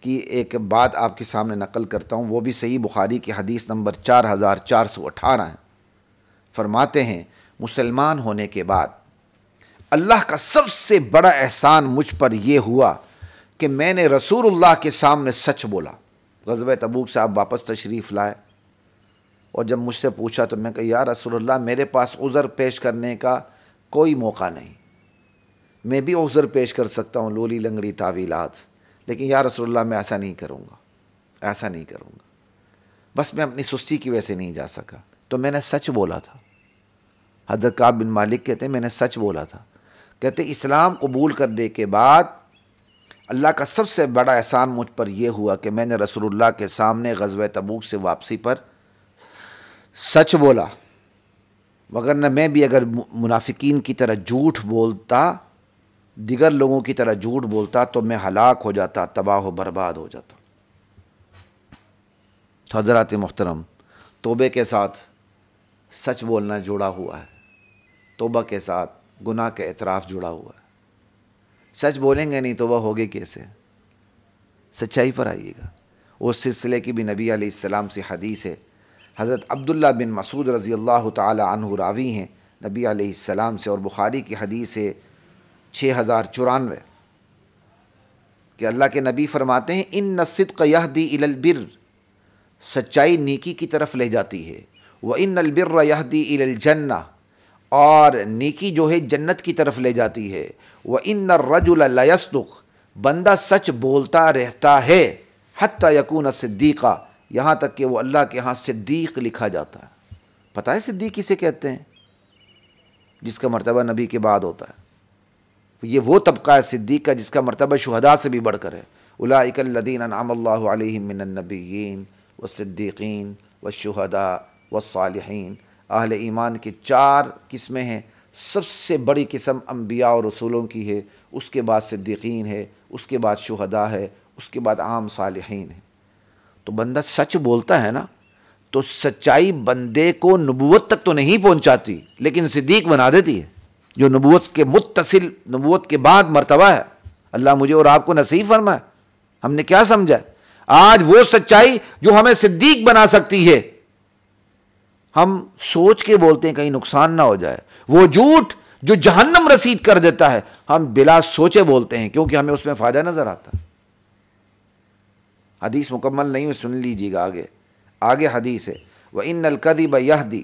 کی ایک بات آپ کے سامنے نقل کرتا ہوں، وہ بھی صحیح بخاری کی حدیث نمبر 4418 ہے۔ فرماتے ہیں مسلمان ہونے کے بعد اللہ کا سب سے بڑا احسان مجھ پر یہ ہوا کہ میں نے رسول اللہ کے سامنے سچ بولا۔ غزوہ تبوک سے آپ واپس تشریف لائے، اور جب مجھ سے پوچھا تو میں کہا یا رسول اللہ میرے پاس عذر پیش کرنے کا کوئی موقع نہیں، میں بھی عذر پیش کر سکتا ہوں لولی لنگڑی تعویلات، لیکن یا رسول اللہ میں ایسا نہیں کروں گا، ایسا نہیں کروں گا، بس میں اپنی سستی کی وجہ سے نہیں جا سکا۔ تو میں نے سچ بولا تھا۔ حضرت کعب بن مالک کہتے ہیں میں نے سچ بولا تھا۔ کہتے اسلام قبول کرنے کے بعد اللہ کا سب سے بڑا احسان مجھ پر یہ ہوا کہ میں نے رسول اللہ کے سامنے غزوہ تبوک سے واپسی پر سچ بولا، وگرنہ میں بھی اگر منافقین کی طرح جھوٹ بولتا، دیگر لوگوں کی طرح جھوٹ بولتا، تو میں ہلاک ہو جاتا، تباہ و برباد ہو جاتا۔ حضرات محترم، توبے کے ساتھ سچ بولنا جڑا ہوا ہے، توبہ کے ساتھ گناہ کا اعتراف جڑا ہوا ہے۔ سچ بولیں گے نہیں توبہ ہوگی کیسے؟ سچائی پر آئیے گا۔ اس سلسلے کی بھی نبی علیہ السلام سے حدیث ہے، حضرت عبداللہ بن مسعود رضی اللہ تعالی عنہ راوی ہیں نبی علیہ السلام سے، اور بخاری کی حدیث ہے 6094 کہ اللہ کے نبی فرماتے ہیں ان الصدق یہدی الی البر، سچائی نیکی کی طرف لے جاتی ہے، وان البر یہدی الی الجنہ، اور نیکی جو ہے جنت کی طرف لے جاتی ہے، وان الرجل لیصدق، بندہ سچ بولتا رہتا ہے، حتی یکون صدیقا، یہاں تک کہ وہ اللہ کے ہاں صدیق لکھا جاتا ہے۔ پتہ ہے صدیق کسے کہتے ہیں؟ جس کا مرتبہ نبی کے بعد ہوتا ہے۔ یہ وہ طبقہ ہے صدیق کا جس کا مرتبہ شہداء سے بھی بڑھ کر ہے۔ اولئک الذین انعم اللہ علیہم من النبیین والصدیقین والشہداء والصالحین۔ اہل ایمان کی 4 قسمیں ہیں، سب سے بڑی قسم انبیاء اور رسولوں کی ہے، اس کے بعد صدیقین ہے، اس کے بعد شہداء ہے، اس کے بعد عام صالحین ہے۔ تو بندہ سچ بولتا ہے نا، تو سچائی بندے کو نبوت تک تو نہیں پہنچاتی، لیکن صدیق بنا دیتی ہے، جو نبوت کے متصل، نبوت کے بعد مرتبہ ہے۔ اللہ مجھے اور آپ کو نصیب فرمائے۔ ہم نے کیا سمجھا؟ آج وہ سچائی جو ہمیں صدیق بنا سکتی ہے، ہم سوچ کے بولتے ہیں کہیں نقصان نہ ہو جائے۔ وہ جھوٹ جو جہنم رسید کر دیتا ہے، ہم بلا سوچے بولتے ہیں کیونکہ ہمیں اس میں فائدہ نظر آتا ہے۔ حدیث مکمل نہیں ہے، سن لیجیے گا آگے حدیث ہے وَإِنَّ الْكَذِبَ يَهْدِي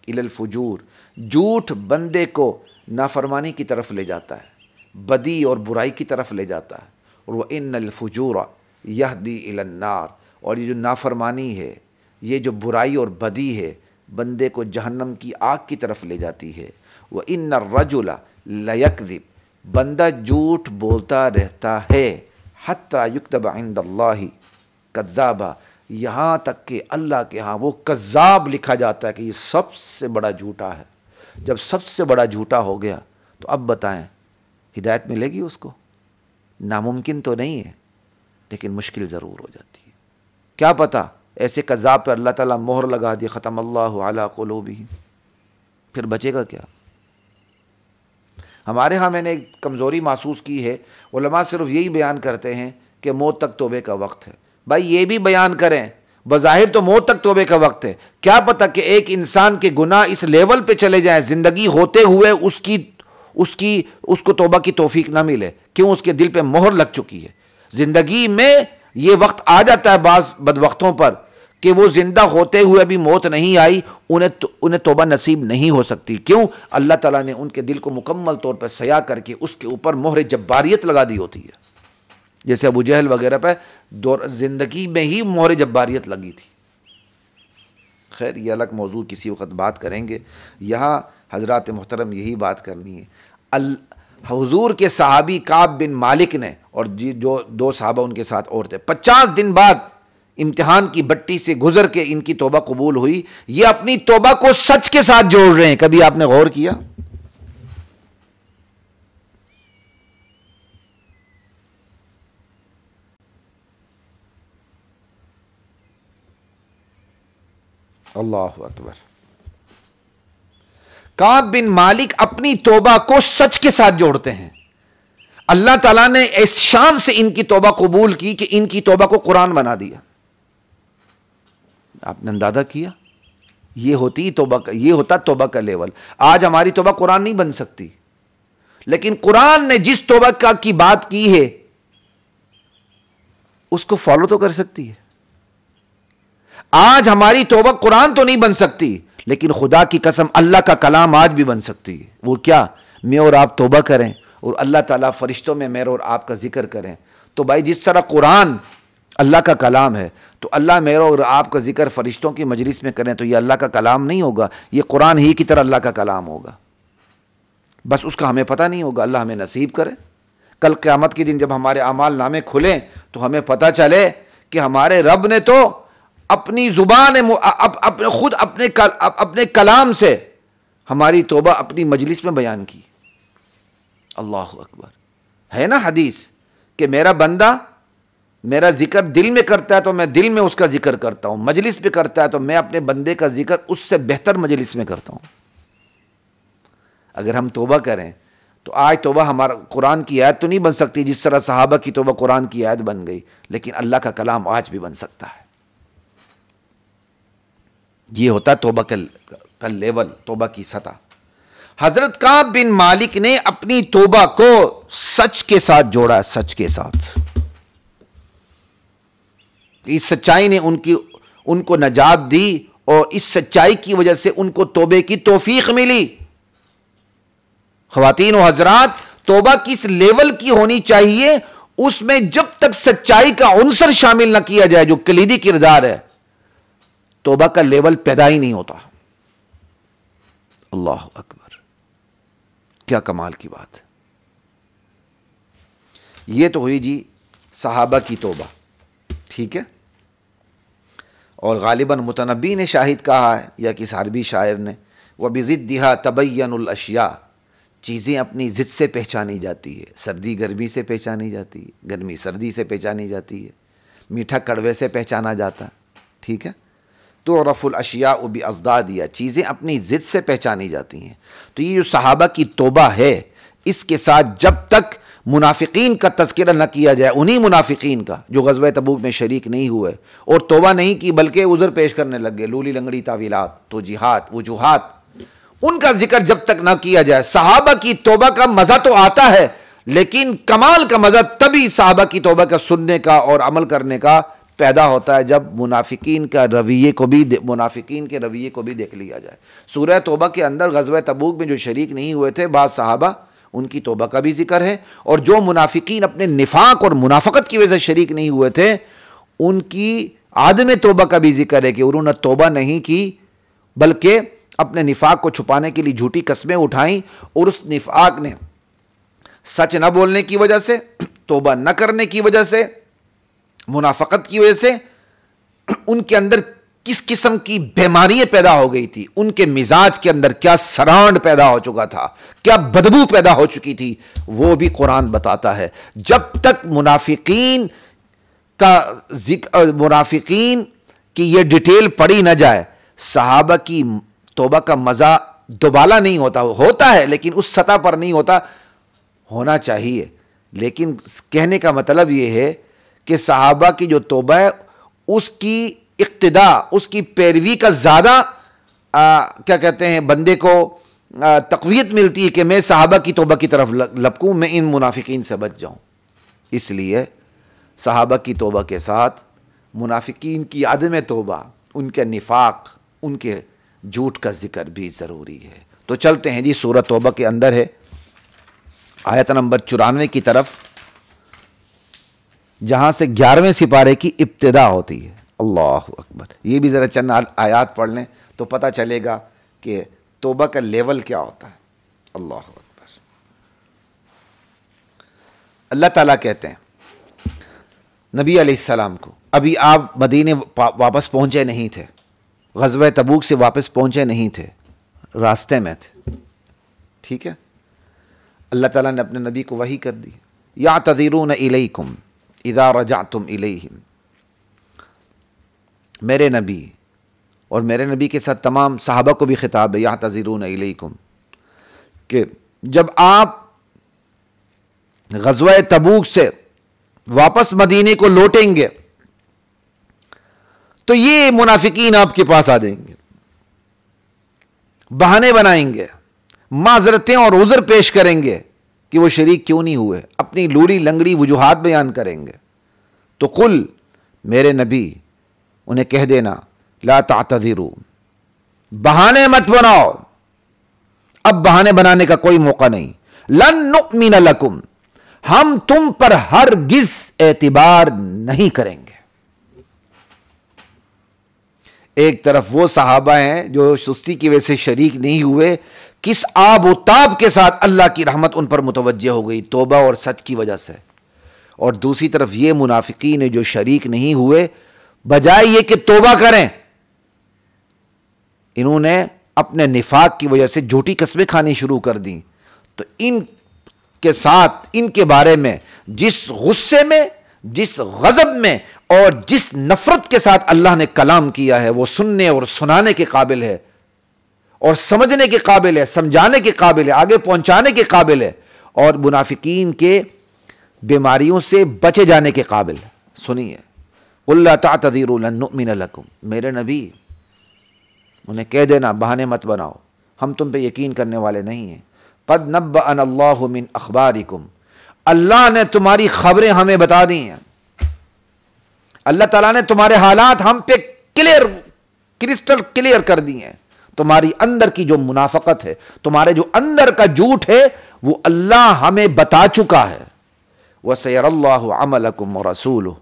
إِلَى الْفُجُورِ، جھوٹ بندے کو نافرمانی کی طرف لے جاتا ہے، بدی اور برائی کی طرف لے جاتا ہے، اور وَإِنَّ الْفُجُورَ يَهْدِي إِلَى النَّارِ، اور یہ جو نافرمانی ہے، یہ جو برائی اور بدی ہے، بندے کو جہنم کی آگ کی طرف لے جاتی ہے۔ وَإِنَّ الرَّجُلَ لَيَكْذِبُ، بندہ جھوٹ بولتا رہتا ہے، حَتَّى يُكْتَبَ عِندَ اللَّهِ کذابہ، یہاں تک کہ اللہ کے ہاں وہ کذاب لکھا جاتا ہے کہ یہ سب سے بڑا جھوٹا ہے۔ جب سب سے بڑا جھوٹا ہو گیا تو اب بتائیں ہدایت ملے گی اس کو؟ ناممکن تو نہیں ہے، لیکن مشکل ضرور ہو جاتی ہے۔ کیا پتہ ایسے کذاب پہ اللہ تعالیٰ مہر لگا دی، ختم اللہ علی قلوبہم، پھر بچے گا کیا؟ ہمارے ہاں میں نے ایک کمزوری محسوس کی ہے، علماء صرف یہی بیان کرتے ہیں کہ موت تک توبے کا وقت ہے۔ بھائی یہ بھی بیان کریں، بظاہر تو موت تک توبے کا وقت ہے، کیا پتہ کہ ایک انسان کے گناہ اس لیول پہ چلے جائیں زندگی ہوتے ہوئے اس کو توبہ کی توفیق نہ ملے، کیوں؟ اس کے دل پہ مہر لگ چکی ہے۔ زندگی میں یہ وقت آ جاتا ہے بعض بدبختوں پر کہ وہ زندہ ہوتے ہوئے بھی موت نہیں آئی، انہیں توبہ نصیب نہیں ہو سکتی۔ کیوں؟ اللہ تعالیٰ نے ان کے دل کو مکمل طور پر سیاہ کر کے اس کے اوپر مہر جباریت لگا دی ہوتی ہے، جیسے ابو جہل وغیرہ پہ زندگی میں ہی مہر جباریت لگی تھی۔ خیر یہ الگ موضوع، کسی وقت بات کریں گے۔ یہاں حضرات محترم یہی بات کرنی ہے۔ حضور کے صحابی کعب بن مالک نے، اور جو 2 صحابہ ان کے ساتھ اور تھے، 50 دن بعد امتحان کی بٹی سے گزر کے ان کی توبہ قبول ہوئی۔ یہ اپنی توبہ کو سچ کے ساتھ جوڑ رہے ہیں، کبھی آپ نے غور کیا؟ اللہ اکبر۔ کعب بن مالک اپنی توبہ کو سچ کے ساتھ جوڑتے ہیں، اللہ تعالیٰ نے اس شان سے ان کی توبہ قبول کی کہ ان کی توبہ کو قرآن بنا دیا. آپ نے اندازہ کیا؟ یہ ہوتا توبہ کا لیول. آج ہماری توبہ قرآن نہیں بن سکتی، لیکن قرآن نے جس توبہ کی بات کی ہے اس کو فالو تو کر سکتی ہے. آج ہماری توبہ قرآن تو نہیں بن سکتی، لیکن خدا کی قسم اللہ کا کلام آج بھی بن سکتی ہے. وہ کیا؟ میں اور آپ توبہ کریں اور اللہ تعالیٰ فرشتوں میں میرے اور آپ کا ذکر کریں. تو بھائی جس طرح قرآن اللہ کا کلام ہے تو اللہ میرے اور آپ کا ذکر فرشتوں کی مجلس میں کریں تو یہ اللہ کا کلام نہیں ہوگا، یہ قرآن ہی کی طرح اللہ کا کلام ہوگا. بس اس کا ہمیں پتہ نہیں ہوگا. اللہ ہمیں نصیب کرے کل قیامت کے دن جب ہمارے اعمال نامے کھلیں تو ہمیں پتہ چلے کہ ہمارے رب نے تو اپنی زبان خود اپنے کلام سے ہماری توبہ اپنی مجلس میں بیان کی. اللہ اکبر. ہے نا حدیث کہ میرا بندہ میرا ذکر دل میں کرتا ہے تو میں دل میں اس کا ذکر کرتا ہوں، مجلس پہ کرتا ہے تو میں اپنے بندے کا ذکر اس سے بہتر مجلس میں کرتا ہوں. اگر ہم توبہ کریں تو آج توبہ ہمارا قرآن کی آیت تو نہیں بن سکتی جس طرح صحابہ کی توبہ قرآن کی آیت بن گئی، لیکن اللہ کا کلام آج بھی بن سکتا ہے. یہ ہوتا توبہ کا لیول، توبہ کی سطح. حضرت کعب بن مالک نے اپنی توبہ کو سچ کے ساتھ جوڑا، سچ کے ساتھ. اس سچائی نے ان کو نجات دی اور اس سچائی کی وجہ سے ان کو توبے کی توفیق ملی. خواتین و حضرات، توبہ کس لیول کی ہونی چاہیے؟ اس میں جب تک سچائی کا عنصر شامل نہ کیا جائے جو کلیدی کردار ہے، توبہ کا لیول پیدا ہی نہیں ہوتا. اللہ اکبر، کیا کمال کی بات ہے. یہ تو ہوئی جی صحابہ کی توبہ، ٹھیک ہے. اور غالباً متنبی نے شاہد کہا ہے یا کس عربی شاعر نے، وَبِضِدِّهَا تَبَيَّنُ الْأَشْيَاءُ، چیزیں اپنی ضد سے پہچانی جاتی ہے. سردی گرمی سے پہچانی جاتی ہے، گرمی سردی سے پہچانی جاتی ہے، میٹھا کڑوے سے پہچانا جاتا ہے، ٹھیک ہے. تُعْرَفُ الْأَشْيَاءُ بِأَضْدَادِهَا، چیزیں اپنی ضد سے پہچانی جاتی ہیں. تو یہ جو صحابہ کی توبہ ہے، اس کے ساتھ جب تک منافقین کا تذکرہ نہ کیا جائے، انہی منافقین کا جو غزوہ تبوک میں شریک نہیں ہوئے اور توبہ نہیں کی بلکہ عذر پیش کرنے لگ گئے، لولی لنگڑی تعویلات، توجیحات، وجوہات، ان کا ذکر جب تک نہ کیا جائے. صحابہ کی توبہ کا مزہ تو آتا ہے، لیکن کمال کا مزہ تبھی صحابہ کی توبہ کا سننے کا اور عمل کرنے کا پیدا ہوتا ہے جب منافقین کے رویے کو بھی دیکھ لیا جائے. سورہ توبہ کے اندر غزوہ تبوک میں جو شریک نہیں ہوئے تھے بعض صحابہ، ان کی توبہ کا بھی ذکر ہے، اور جو منافقین اپنے نفاق اور منافقت کی وجہ سے شریک نہیں ہوئے تھے ان کی عدم توبہ کا بھی ذکر ہے کہ انہوں نے توبہ نہیں کی بلکہ اپنے نفاق کو چھپانے کے لیے جھوٹی قسمیں اٹھائیں، اور اس نفاق نے سچ نہ بولنے کی وجہ سے، توبہ نہ کرنے کی وجہ سے، منافقت کی وجہ سے ان کے اندر کس قسم کی بیماریاں پیدا ہو گئی تھی، ان کے مزاج کے اندر کیا سرانڈ پیدا ہو چکا تھا، کیا بدبو پیدا ہو چکی تھی، وہ بھی قرآن بتاتا ہے. جب تک منافقین کی یہ ڈیٹیل پڑھی نہ جائے، صحابہ کی توبہ کا مزہ دوبالا نہیں ہوتا ہے لیکن اس سطح پر نہیں ہونا چاہیے. لیکن کہنے کا مطلب یہ ہے کہ صحابہ کی جو توبہ ہے اس کی اقتداء، اس کی پیروی کا زیادہ کیا کہتے ہیں بندے کو تقویت ملتی ہے کہ میں صحابہ کی توبہ کی طرف لپکوں، میں ان منافقین سے بچ جاؤں. اس لیے صحابہ کی توبہ کے ساتھ منافقین کی عدم توبہ، ان کے نفاق، ان کے جھوٹ کا ذکر بھی ضروری ہے. تو چلتے ہیں جی سورہ توبہ کے اندر ہے آیت نمبر 94 کی طرف، جہاں سے 11ویں سپارے کی ابتدا ہوتی ہے. اللہ اکبر. یہ بھی ذرا چند آیات پڑھ لیں تو پتہ چلے گا کہ توبہ کا لیول کیا ہوتا ہے. اللہ اکبر. اللہ تعالیٰ کہتے ہیں نبی علیہ السلام کو، ابھی آپ مدینے واپس پہنچے نہیں تھے، غزوہ تبوک سے واپس پہنچے نہیں تھے، راستے میں تھے، ٹھیک ہے. اللہ تعالیٰ نے اپنے نبی کو وحی کر دی، یعتذرون الیکم اذا رجعتم الیہم. میرے نبی اور میرے نبی کے ساتھ تمام صحابہ کو بھی خطاب ہے، یعتذرون الیکم، کہ جب آپ غزوہ تبوک سے واپس مدینے کو لوٹیں گے تو یہ منافقین آپ کے پاس آ جائیں گے، بہانے بنائیں گے، معذرتیں اور عذر پیش کریں گے کہ وہ شریک کیوں نہیں ہوئے، اپنی لولی لنگڑی وجوہات بیان کریں گے۔ تو قل، میرے نبی انہیں کہہ دینا، لا تعتذروا، بہانے مت بناؤ، اب بہانے بنانے کا کوئی موقع نہیں۔ لن نؤمن لکم، ہم تم پر ہرگز اعتبار نہیں کریں گے۔ ایک طرف وہ صحابہ ہیں جو سستی کی وجہ سے شریک نہیں ہوئے، کس آب و تاب کے ساتھ اللہ کی رحمت ان پر متوجہ ہو گئی توبہ اور سچ کی وجہ سے، اور دوسری طرف یہ منافقین ہیں جو شریک نہیں ہوئے، بجائے یہ کہ توبہ کریں، انہوں نے اپنے نفاق کی وجہ سے جھوٹی قسمیں کھانی شروع کر دیں۔ تو ان کے ساتھ، ان کے بارے میں جس غصے میں، جس غضب میں اور جس نفرت کے ساتھ اللہ نے کلام کیا ہے، وہ سننے اور سنانے کے قابل ہے، اور سمجھنے کے قابل ہے، سمجھانے کے قابل ہے، آگے پہنچانے کے قابل ہے، اور منافقین کے بیماریوں سے بچے جانے کے قابل ہے۔ سنیے، قل لا تعتذروا لن نؤمن لکم، میرے نبی انہیں کہہ دینا بہانے مت بناؤ، ہم تم پہ یقین کرنے والے نہیں ہیں۔ قد نبأنا اللہ من اخبارکم، اللہ نے تمہاری خبریں ہمیں بتا دی ہیں، اللہ تعالیٰ نے تمہارے حالات ہم پہ کرسٹل کلیئر کر دی ہیں۔ تمہاری اندر کی جو منافقت ہے، تمہارے جو اندر کا جھوٹ ہے، وہ اللہ ہمیں بتا چکا ہے۔ وَسَيَرَى اللَّهُ عَمَلَكُمْ وَرَسُولُهُ،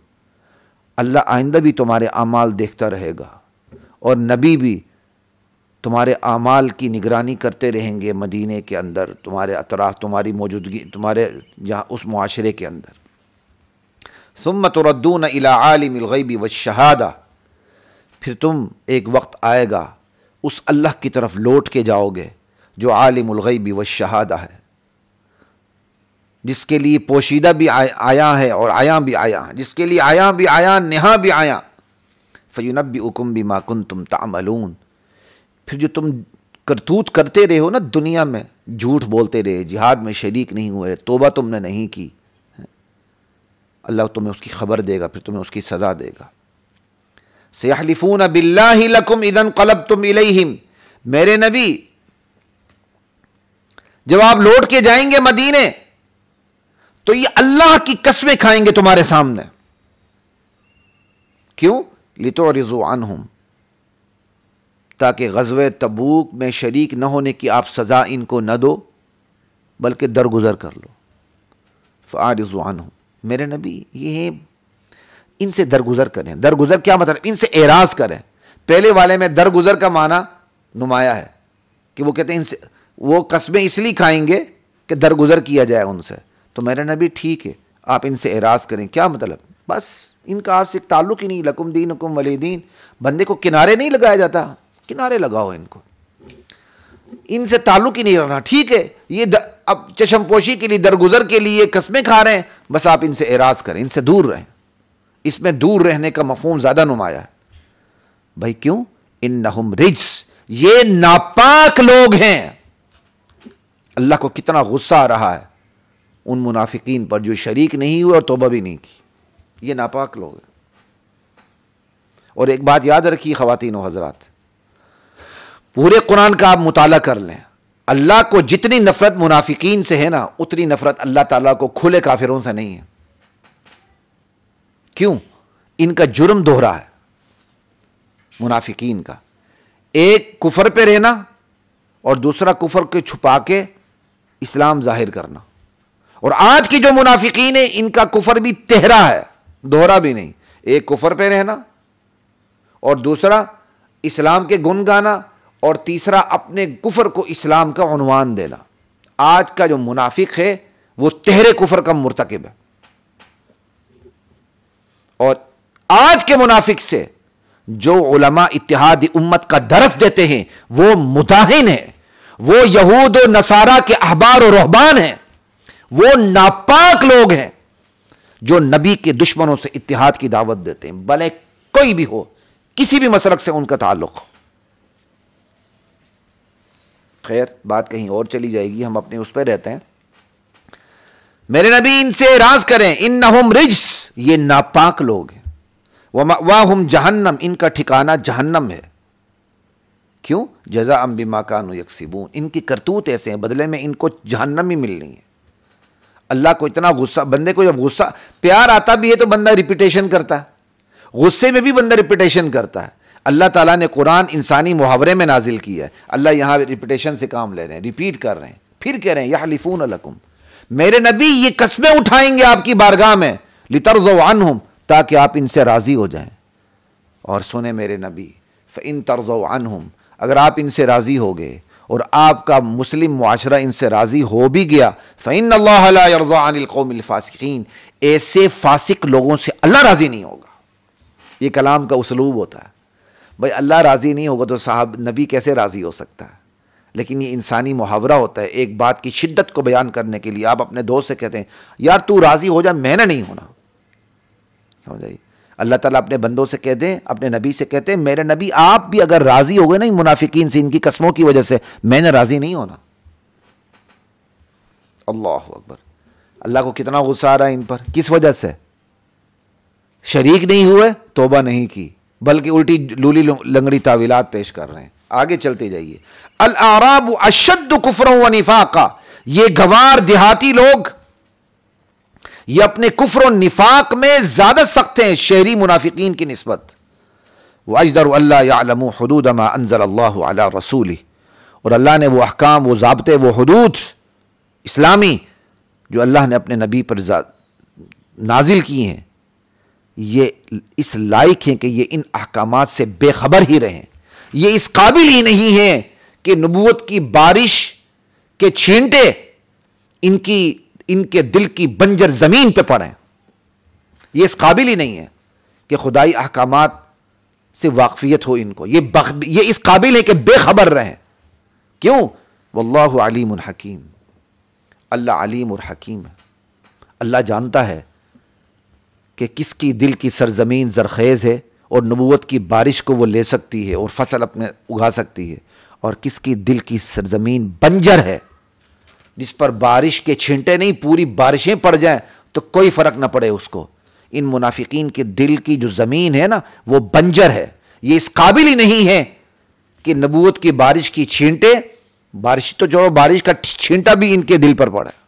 اللہ آئندہ بھی تمہارے اعمال دیکھتا رہے گا، اور نبی بھی تمہارے اعمال کی نگرانی کرتے رہیں گے مدینے کے اندر، تمہارے اطراف، تمہاری موجودگی، تمہارے جہاں اس معاشرے کے اندر۔ ثم تردون الى عالم الغیب والشہادہ، پھر تم ایک وقت آئے گا اس اللہ کی طرف لوٹ کے جاؤ گے جو عالم الغیب والشہادہ ہے، جس کے لیے پوشیدہ بھی آیا ہے اور عیاں بھی آیا ہے، جس کے لیے عیاں بھی آیا، نہاں بھی آیا۔ فینبئکم بما کنتم تعملون، پھر جو تم کرتوت کرتے رہے ہو نا دنیا میں، جھوٹ بولتے رہے، جہاد میں شریک نہیں ہوئے، توبہ تم نے نہیں کی، اللہ تمہیں اس کی خبر دے گا، پھر تمہیں اس کی سزا دے گا۔ سیحلفون باللہ لکم اذا انقلبتم الیہم، میرے نبی جب آپ لوٹ کے جائیں گے مدینے تو یہ اللہ کی قسمیں کھائیں گے تمہارے سامنے۔ کیوں؟ لتعرضوا عنہم، تاکہ غزوہ تبوک میں شریک نہ ہونے کی آپ سزا ان کو نہ دو بلکہ درگزر کر لو۔ فاعرضوا عنہم، میرے نبی یہ ان سے درگزر کریں۔ درگزر کیا مطلب؟ ان سے اعراض کریں۔ پہلے والے میں درگزر کا معنی نمایاں ہے کہ وہ کہتے ہیں ان سے وہ قسمیں اس لیے کھائیں گے کہ درگزر کیا جائے ان سے، تو میرے نبی ٹھیک ہے آپ ان سے اعراض کریں۔ کیا مطلب؟ بس ان کا آپ سے تعلق ہی نہیں، لکم دینکم ولی دین، بندے کو کنارے نہیں لگایا جاتا، کنارے لگاؤ ان کو، ان سے تعلق ہی نہیں رکھنا۔ ٹھیک ہے یہ اب چشم پوشی کے لیے، درگزر کے لیے قسمیں کھا رہے ہیں، بس آپ ان سے اعراض کریں، ان سے دور رہیں۔ اس میں دور رہنے کا مفہوم زیادہ نمایاں ہے۔ بھائی کیوں؟ انہم رجس، یہ ناپاک لوگ ہیں۔ اللہ کو کتنا غصہ آ رہا ہے ان منافقین پر جو شریک نہیں ہوئے اور توبہ بھی نہیں کی، یہ ناپاک لوگ ہیں۔ اور ایک بات یاد رکھیے خواتین و حضرات، پورے قرآن کا آپ مطالعہ کر لیں، اللہ کو جتنی نفرت منافقین سے ہے نا، اتنی نفرت اللہ تعالیٰ کو کھلے کافروں سے نہیں ہے۔ کیوں؟ ان کا جرم دوہرا ہے منافقین کا، ایک کفر پہ رہنا اور دوسرا کفر کے چھپا کے اسلام ظاہر کرنا۔ اور آج کی جو منافقین ہیں ان کا کفر بھی تہرا ہے، دوہرا بھی نہیں، ایک کفر پہ رہنا اور دوسرا اسلام کے گن گانا اور تیسرا اپنے کفر کو اسلام کا عنوان دینا۔ آج کا جو منافق ہے وہ تہرے کفر کا مرتکب ہے، اور آج کے منافق سے جو علماء اتحاد امت کا درس دیتے ہیں وہ مداہن ہیں، وہ یہود و نصارہ کے احبار و رہبان ہیں، وہ ناپاک لوگ ہیں جو نبی کے دشمنوں سے اتحاد کی دعوت دیتے ہیں، بھلے کوئی بھی ہو، کسی بھی مسلک سے ان کا تعلق ہو۔ خیر بات کہیں اور چلی جائے گی، ہم اپنے اس پہ رہتے ہیں۔ میرے نبی ان سے اعراض کریں، انہم رجس، یہ ناپاک لوگ ہیں، ومأواہم جہنم، ان کا ٹھکانہ جہنم ہے۔ کیوں؟ جزاء بما کانوا یکسبون، ان کی کرتوت ایسے ہیں، بدلے میں ان کو جہنم ہی ملنی ہے۔ اللہ کو اتنا غصہ، بندے کو جب غصہ، پیار آتا بھی ہے تو بندہ ریپیٹیشن کرتا ہے، غصے میں بھی بندہ ریپیٹیشن کرتا ہے۔ اللہ تعالیٰ نے قرآن انسانی محاورے میں نازل کیا ہے، اللہ یہاں ریپیٹیشن سے کام لے رہے ہیں، ریپیٹ کر رہے ہیں، پھر کہہ رہے ہیں یحلفون لکم، میرے نبی یہ قسمیں اٹھائیں گے آپ کی بارگاہ میں، لترضوا عنہم، تاکہ آپ ان سے راضی ہو جائیں۔ اور سنیں میرے نبی، فإن ترضوا عنہم، اگر آپ ان سے راضی ہو گئے اور آپ کا مسلم معاشرہ ان سے راضی ہو بھی گیا، فإن اللہ لا يرضى عن القوم الفاسقین، ایسے فاسق لوگوں سے اللہ راضی نہیں ہوگا۔ یہ کلام کا اسلوب ہوتا ہے، بھائی اللہ راضی نہیں ہوگا تو صاحب نبی کیسے راضی ہو سکتا ہے؟ لیکن یہ انسانی محاورہ ہوتا ہے، ایک بات کی شدت کو بیان کرنے کے لیے آپ اپنے دوست سے کہتے ہیں یار تو راضی ہو جا، میں نے نہیں ہونا، سمجھ آئی؟ اللہ تعالیٰ اپنے بندوں سے کہہ دیں، اپنے نبی سے کہتے ہیں میرے نبی آپ بھی اگر راضی ہو گئے نا ان منافقین سے، ان کی قسموں کی وجہ سے، میں نے راضی نہیں ہونا۔ اللہ اکبر، اللہ کو کتنا غصہ آ رہا ہے ان پر، کس وجہ سے؟ شریک نہیں ہوئے، توبہ نہیں کی، بلکہ الٹی لولی لنگڑی تعویلات پیش کر رہے ہیں۔ آگے چلتے جائیے، الاعراب اشد کفرا و نفاقا، یہ گوار دیہاتی لوگ یہ اپنے کفر و نفاق میں زیادہ سخت ہیں شہری منافقین کی نسبت۔ وَأَجْدَرُ أَلَّا يَعْلَمُوا حُدُودَ مَا أَنزَلَ اللَّهُ عَلَى رَسُولِهِ، اور اللہ نے وہ احکام، وہ ضابطے، وہ حدود اسلامی جو اللہ نے اپنے نبی پر نازل کی ہیں، یہ اس لائق ہیں کہ یہ ان احکامات سے بے خبر ہی رہیں، یہ اس قابل ہی نہیں ہیں کہ نبوت کی بارش کے چھینٹے ان کے دل کی بنجر زمین پہ پڑیں، یہ اس قابل ہی نہیں ہے کہ خدائی احکامات سے واقفیت ہو ان کو، یہ اس قابل ہے کہ بے خبر رہیں۔ کیوں؟ واللہ علیم حکیم، اللہ علیم اور حکیم ہے، اللہ جانتا ہے کہ کس کی دل کی سرزمین زرخیز ہے اور نبوت کی بارش کو وہ لے سکتی ہے اور فصل اپنے اگا سکتی ہے، اور کس کی دل کی سرزمین بنجر ہے جس پر بارش کے چھینٹے نہیں پوری بارشیں پڑ جائیں تو کوئی فرق نہ پڑے اس کو۔ ان منافقین کے دل کی جو زمین ہے نا وہ بنجر ہے، یہ اس قابل ہی نہیں ہے کہ نبوت کی بارش کی چھینٹے، بارش تو جو بارش کا چھینٹا بھی ان کے دل پر پڑا ہے۔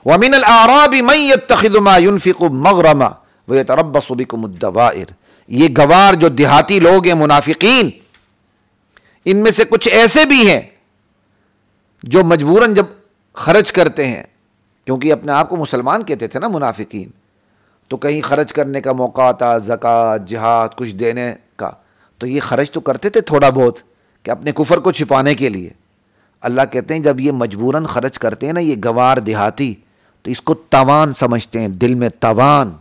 وَمِنَ الْأَعْرَابِ مَن يَتَّخِذُ مَا يُنْفِقُ مَغْرَمًا وَيَتَرَبَّصُ بِكُمُ الدَّوَائِرَ، یہ گوار جو دیہاتی لوگ ہیں منافقین، ان میں سے کچھ ایسے بھی ہیں جو مجبوراً جب خرچ کرتے ہیں، کیونکہ اپنے آپ کو مسلمان کہتے تھے نا منافقین، تو کہیں خرچ کرنے کا موقع آتا، زکوٰۃ، جہاد، کچھ دینے کا، تو یہ خرچ تو کرتے تھے تھوڑا بہت کہ اپنے کفر کو چھپانے کے لیے۔ اللہ کہتے ہیں جب یہ مجبوراً خرچ کرتے ہیں نا یہ گوار دیہاتی، تو اس کو تاوان سمجھتے ہیں، دل میں تاوان۔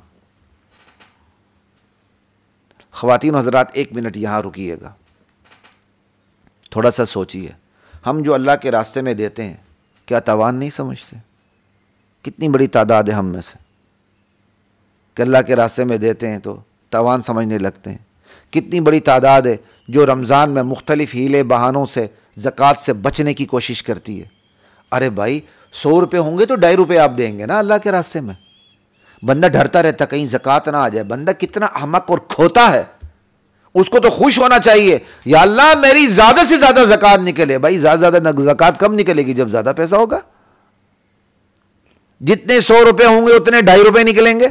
خواتین و حضرات ایک منٹ یہاں رکیے گا، تھوڑا سا سوچئے، ہم جو اللہ کے راستے میں دیتے ہیں کیا تاوان نہیں سمجھتے؟ کتنی بڑی تعداد ہے ہم میں سے کہ اللہ کے راستے میں دیتے ہیں تو تاوان سمجھنے لگتے ہیں۔ کتنی بڑی تعداد ہے جو رمضان میں مختلف ہیلے بہانوں سے زکوٰۃ سے بچنے کی کوشش کرتی ہے۔ ارے بھائی 100 روپے ہوں گے تو 2.5 روپے آپ دیں گے نا اللہ کے راستے میں۔ بندہ ڈرتا رہتا کہیں زکوٰۃ نہ آ جائے، بندہ کتنا احمق اور کھوتا ہے، اس کو تو خوش ہونا چاہیے، یا اللہ میری زیادہ سے زیادہ زکوٰۃ نکلے۔ بھائی زیادہ زکوٰۃ کب نکلے گی؟ جب زیادہ پیسہ ہوگا۔ جتنے 100 روپے ہوں گے اتنے 2.5 روپے نکلیں گے،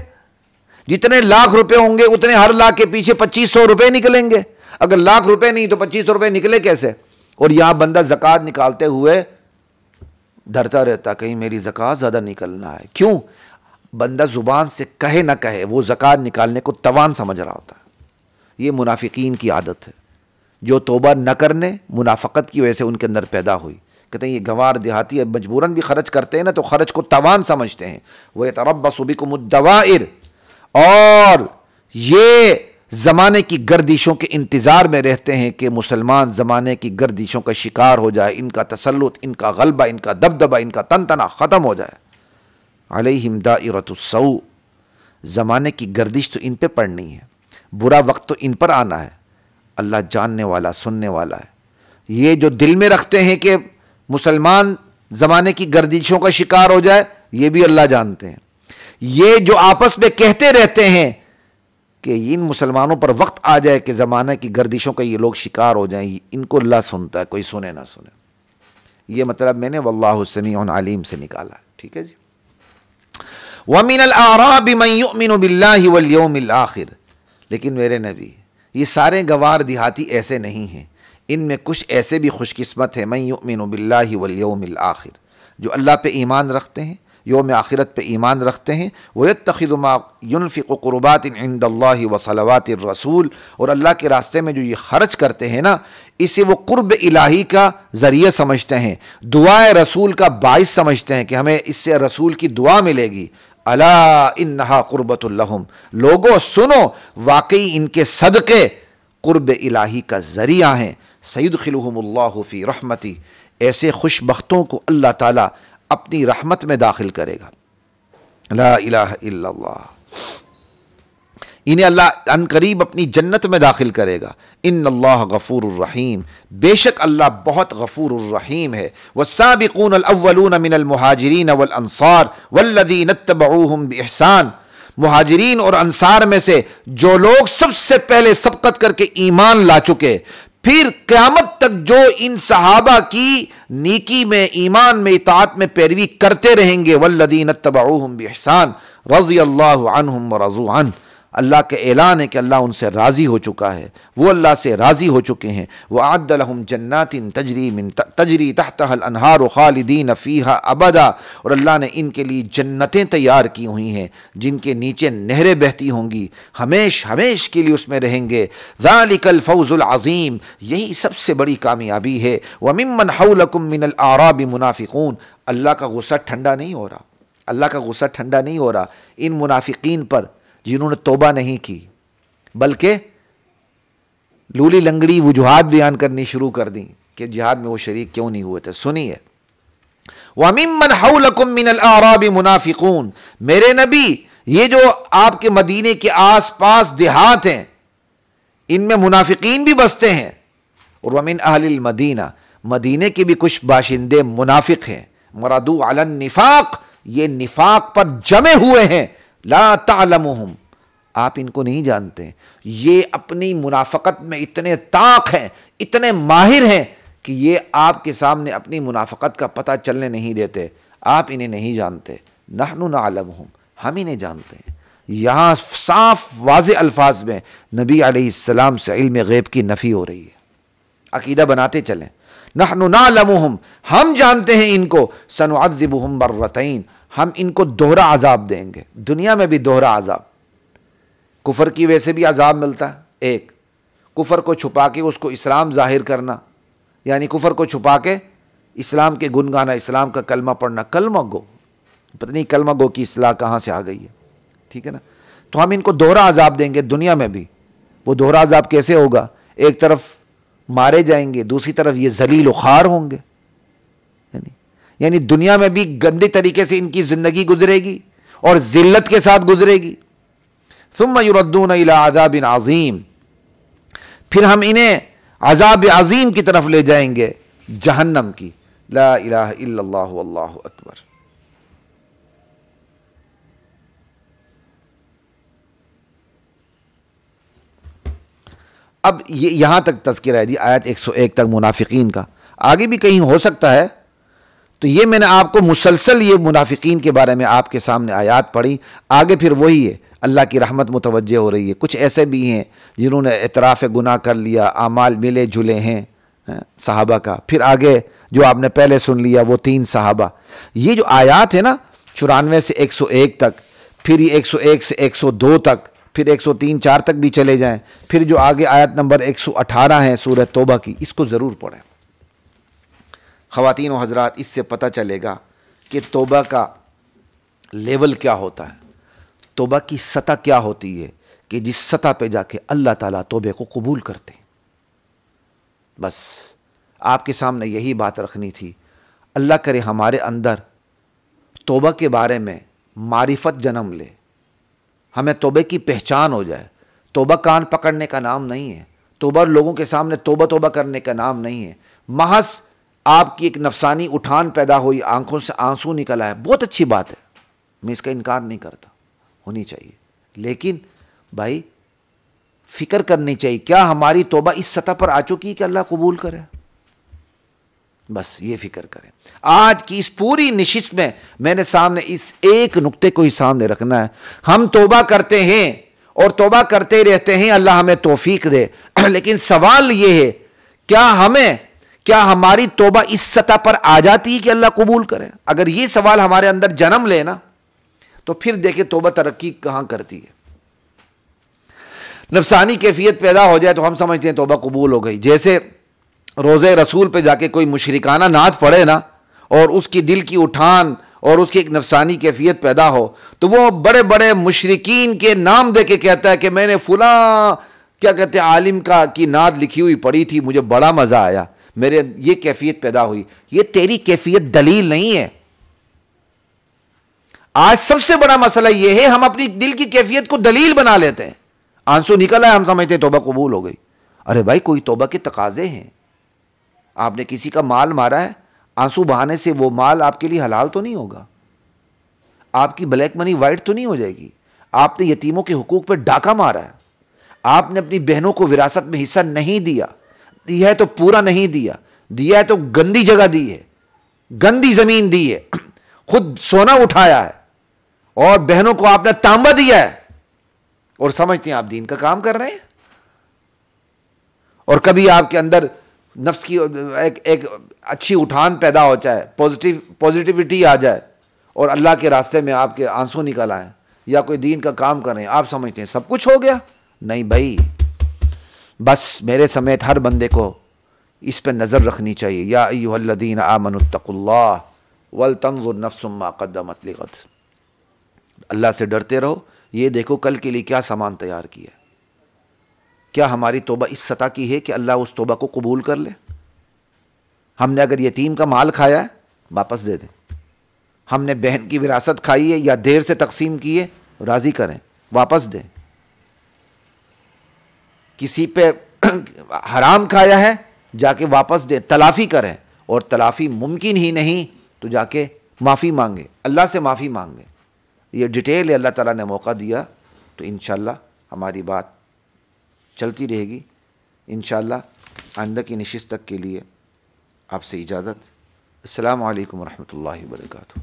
جتنے لاکھ روپے ہوں گے اتنے ہر لاکھ کے پیچھے 2500 روپے نکلیں گے۔ اگر لاکھ روپے نہیں تو 2500 روپے نکلے کیسے؟ اور یہاں بندہ زکوٰۃ نکالتے ہوئے ڈرتا رہتا کہیں میری زکوٰۃ زیادہ نکلنا ہے۔ کیوں؟ بندہ زبان سے کہے نہ کہے وہ زکوٰۃ نکالنے کو توان سمجھ رہا ہوتا ہے۔ یہ منافقین کی عادت ہے جو توبہ نہ کرنے، منافقت کی وجہ سے ان کے اندر پیدا ہوئی۔ کہتے ہیں یہ گوار دیہاتی اب مجبوراً بھی خرچ کرتے ہیں نا تو خرچ کو توان سمجھتے ہیں۔ وَيَتَرَبَّصُ بِكُمُ الدَّوَائِرَ، اور یہ زمانے کی گردشوں کے انتظار میں رہتے ہیں کہ مسلمان زمانے کی گردشوں کا شکار ہو جائے، ان کا تسلط، ان کا غلبہ، ان کا دبدبہ، ان کا تنتنا ختم ہو جائے۔ علیہم دائرۃ السوء، زمانے کی گردش تو ان پہ پڑنی ہے، برا وقت تو ان پر آنا ہے۔ اللہ جاننے والا، سننے والا ہے۔ یہ جو دل میں رکھتے ہیں کہ مسلمان زمانے کی گردشوں کا شکار ہو جائے، یہ بھی اللہ جانتے ہیں. یہ جو آپس میں کہتے رہتے ہیں کہ ان مسلمانوں پر وقت آ جائے کہ زمانہ کی گردشوں کا یہ لوگ شکار ہو جائیں، ان کو اللہ سنتا ہے، کوئی سنے نہ سنے. یہ مطلب میں نے واللہ سمیع علیم سے نکالا. ٹھیک ہے جی. وَمِنَ الْأَعْرَابِ مَن يُؤْمِنُ بِاللَّهِ وَالْيَوْمِ الْآخِرِ. لیکن میرے نبی یہ سارے گوار دیہاتی ایسے نہیں ہیں، ان میں کچھ ایسے بھی خوش قسمت ہیں مَن يُؤْمِنُ بِاللَّهِ وَالْيَوْمِ الْآخِرِ، جو اللہ پہ ایمان رکھتے ہیں، یوم آخرت پہ ایمان رکھتے ہیں. وَيَتَّخِذُ مَا يُنْفِقُ قُرُبَاتٍ عِنْدَ اللَّهِ وَصَلَوَاتِ الرَّسُولِ، اور اللہ کے راستے میں جو یہ خرچ کرتے ہیں نا، اسے وہ قرب الہی کا ذریعہ سمجھتے ہیں، دعائے رسول کا باعث سمجھتے ہیں کہ ہمیں اس سے رسول کی دعا ملے گی. الا انہا قربۃ لہم، لوگوں سنو واقعی ان کے صدقے قرب الہی کا ذریعہ ہیں. سیدخلہم اللہ فی رحمتی، ایسے خوش بختوں کو اللہ تعالیٰ اپنی رحمت میں داخل کرے گا. لا الہ الا اللہ، انہیں اللہ ان قریب اپنی جنت میں داخل کرے گا. ان اللہ غفور الرحیم، بے شک اللہ بہت غفور الرحیم ہے. والسابقون الاولون من المہاجرین والانصار والذین اتبعوہم باحسان، مہاجرین اور انصار میں سے جو لوگ سب سے پہلے سبقت کر کے ایمان لا چکے، پھر قیامت تک جو ان صحابہ کی نیکی میں، ایمان میں، اطاعت میں پیروی کرتے رہیں گے. والذین اتبعوہم باحسان رضی اللہ عنہم ورضوا عنہ، اللہ کا اعلان ہے کہ اللہ ان سے راضی ہو چکا ہے، وہ اللہ سے راضی ہو چکے ہیں. وَأَعَدَّ لَهُمْ جَنَّاتٍ تَجْرِي تَحْتَهَا الْأَنْهَارُ خَالِدِينَ فِيهَا أَبَدًا، اور اللہ نے ان کے لیے جنتیں تیار کی ہوئی ہیں جن کے نیچے نہریں بہتی ہوں گی، ہمیش کے لیے اس میں رہیں گے. ذَلِكَ الْفَوْزُ الْعَظِيمُ، یہی سب سے بڑی کامیابی ہے. وَمِمَّنْ حَوْلَكُم مِّنَ الْأَعْرَابِ مُنَافِقُونَ، اللہ کا غصہ ٹھنڈا نہیں ہو رہا، اللہ کا غصہ ٹھنڈا نہیں ہو رہا ان منافقین پر جنہوں نے توبہ نہیں کی، بلکہ لولی لنگڑی وجوہات بیان کرنی شروع کر دیں کہ جہاد میں وہ شریک کیوں نہیں ہوئے تھے. سنیے، وَمِمَّنْ حَوْلَكُم مِّنَ الْأَعْرَابِ مُنَافِقُونَ، میرے نبی یہ جو آپ کے مدینے کے آس پاس دیہات ہیں ان میں منافقین بھی بستے ہیں. اور وَمِنْ أَهْلِ الْمَدِينَةِ، مدینے کے بھی کچھ باشندے منافق ہیں. مَرَدُوا عَلَى النِّفَاقِ، یہ نفاق پر جمے ہوئے ہیں. لا تعلمهم، آپ ان کو نہیں جانتے، یہ اپنی منافقت میں اتنے طاق ہیں، اتنے ماہر ہیں کہ یہ آپ کے سامنے اپنی منافقت کا پتہ چلنے نہیں دیتے. آپ انہیں نہیں جانتے. نحن نعلمهم، ہم انہیں جانتے ہیں. یہاں صاف واضح الفاظ میں نبی علیہ السلام سے علم غیب کی نفی ہو رہی ہے. عقیدہ بناتے چلیں. نحن نعلمهم، ہم جانتے ہیں ان کو. سنعذبهم مرتين، ہم ان کو دوہرا عذاب دیں گے، دنیا میں بھی دوہرا عذاب. کفر کی وجہ سے بھی عذاب ملتا ہے. ایک، کفر کو چھپا کے اس کو اسلام ظاہر کرنا، یعنی کفر کو چھپا کے اسلام کے گن گانا، اسلام کا کلمہ پڑھنا. کلمہ گو، پتہ نہیں کلمہ گو کی اصطلاح کہاں سے آ گئی ہے. ٹھیک ہے نا. تو ہم ان کو دوہرا عذاب دیں گے دنیا میں بھی. وہ دوہرا عذاب کیسے ہوگا؟ ایک طرف مارے جائیں گے، دوسری طرف یہ ذلیل و خوار ہوں گے. یعنی دنیا میں بھی گندے طریقے سے ان کی زندگی گزرے گی اور ذلت کے ساتھ گزرے گی. ثم يردون الى عذاب عظیم، پھر ہم انہیں عذاب عظیم کی طرف لے جائیں گے، جہنم کی. لا الہ الا اللہ واللہ اکبر. اب یہاں تک تذکرہ ہے جی آیت 101 تک منافقین کا. آگے بھی کہیں ہو سکتا ہے، تو یہ میں نے آپ کو مسلسل یہ منافقین کے بارے میں آپ کے سامنے آیات پڑھی. آگے پھر وہی ہے، اللہ کی رحمت متوجہ ہو رہی ہے. کچھ ایسے بھی ہیں جنہوں نے اعتراف گناہ کر لیا، اعمال ملے جلے ہیں صحابہ کا. پھر آگے جو آپ نے پہلے سن لیا وہ 3 صحابہ. یہ جو آیات ہے نا 94 سے 101 تک، پھر یہ 101 سے 102 تک، پھر 103 4 تک بھی چلے جائیں، پھر جو آگے آیت نمبر 118 ہے سورہ توبہ کی، اس کو ضرور پڑھیں. خواتین و حضرات، اس سے پتہ چلے گا کہ توبہ کا لیول کیا ہوتا ہے، توبہ کی سطح کیا ہوتی ہے، کہ جس سطح پہ جا کے اللہ تعالیٰ توبے کو قبول کرتے ہیں. بس آپ کے سامنے یہی بات رکھنی تھی. اللہ کرے ہمارے اندر توبہ کے بارے میں معرفت جنم لے، ہمیں توبے کی پہچان ہو جائے. توبہ کان پکڑنے کا نام نہیں ہے، توبہ لوگوں کے سامنے توبہ کرنے کا نام نہیں ہے. محض آپ کی ایک نفسانی اٹھان پیدا ہوئی، آنکھوں سے آنسو نکل آئے، بہت اچھی بات ہے، میں اس کا انکار نہیں کرتا، ہونی چاہیے، لیکن بھائی فکر کرنی چاہیے کیا ہماری توبہ اس سطح پر آ چکی کہ اللہ قبول کرے؟ بس یہ فکر کریں۔ آج کی اس پوری نشست میں نے سامنے اس ایک نقطے کو ہی سامنے رکھنا ہے، ہم توبہ کرتے ہیں اور توبہ کرتے رہتے ہیں، اللہ ہمیں توفیق دے، لیکن سوال یہ ہے کیا ہماری توبہ اس سطح پر آ جاتی ہے کہ اللہ قبول کرے؟ اگر یہ سوال ہمارے اندر جنم لے نا تو پھر دیکھیں توبہ ترقی کہاں کرتی ہے۔ نفسانی کیفیت پیدا ہو جائے تو ہم سمجھتے ہیں توبہ قبول ہو گئی، جیسے روزے رسول پہ جا کے کوئی مشرکانہ نعت پڑھے نا اور اس کی دل کی اٹھان اور اس کی ایک نفسانی کیفیت پیدا ہو تو وہ بڑے بڑے مشرکین کے نام دے کے کہتا ہے کہ میں نے فلاں کیا کہتے ہیں عالم کی نعت لکھی ہوئی پڑھی تھی، مجھے بڑا مزہ آیا، میرے یہ کیفیت پیدا ہوئی۔ یہ تیری کیفیت دلیل نہیں ہے۔ آج سب سے بڑا مسئلہ یہ ہے ہم اپنی دل کی کیفیت کو دلیل بنا لیتے ہیں، آنسو نکل آئے ہم سمجھتے ہیں توبہ قبول ہو گئی۔ ارے بھائی کوئی توبہ کے تقاضے ہیں، آپ نے کسی کا مال مارا ہے، آنسو بہانے سے وہ مال آپ کے لیے حلال تو نہیں ہوگا، آپ کی بلیک منی وائٹ تو نہیں ہو جائے گی، آپ نے یتیموں کے حقوق پہ ڈاکہ مارا ہے، آپ نے اپنی بہنوں کو وراثت میں حصہ نہیں دیا ہے تو پورا نہیں دیا ہے تو گندی جگہ دی ہے، گندی زمین دی ہے، خود سونا اٹھایا ہے اور بہنوں کو آپ نے تانبا دیا ہے اور سمجھتے ہیں آپ دین کا کام کر رہے ہیں۔ اور کبھی آپ کے اندر نفس کی ایک اچھی اٹھان پیدا ہو جائے، پوزیٹیوٹی آ جائے اور اللہ کے راستے میں آپ کے آنسو نکل آئیں یا کوئی دین کا کام کریں، آپ سمجھتے ہیں سب کچھ ہو گیا۔ نہیں بھائی، بس میرے سمیت ہر بندے کو اس پہ نظر رکھنی چاہیے۔ یا ایھا الذین آمنوا اتقوا اللہ ولتنظر نفس ما قدمت لغد، اللہ سے ڈرتے رہو، یہ دیکھو کل کے لیے کیا سامان تیار کیا ہے۔ کیا ہماری توبہ اس سطح کی ہے کہ اللہ اس توبہ کو قبول کر لے؟ ہم نے اگر یتیم کا مال کھایا ہے واپس دے دیں، ہم نے بہن کی وراثت کھائی ہے یا دیر سے تقسیم کی ہے راضی کریں، واپس دیں۔ کسی پہ حرام کھایا ہے جا کے واپس دیں، تلافی کریں، اور تلافی ممکن ہی نہیں تو جا کے معافی مانگے، اللہ سے معافی مانگے۔ یہ ڈیٹیل ہے، اللہ تعالیٰ نے موقع دیا تو انشاءاللہ ہماری بات چلتی رہے گی۔ انشاءاللہ آئندہ کی نشست تک کے لیے آپ سے اجازت۔ السلام علیکم ورحمۃ اللہ وبرکاتہ۔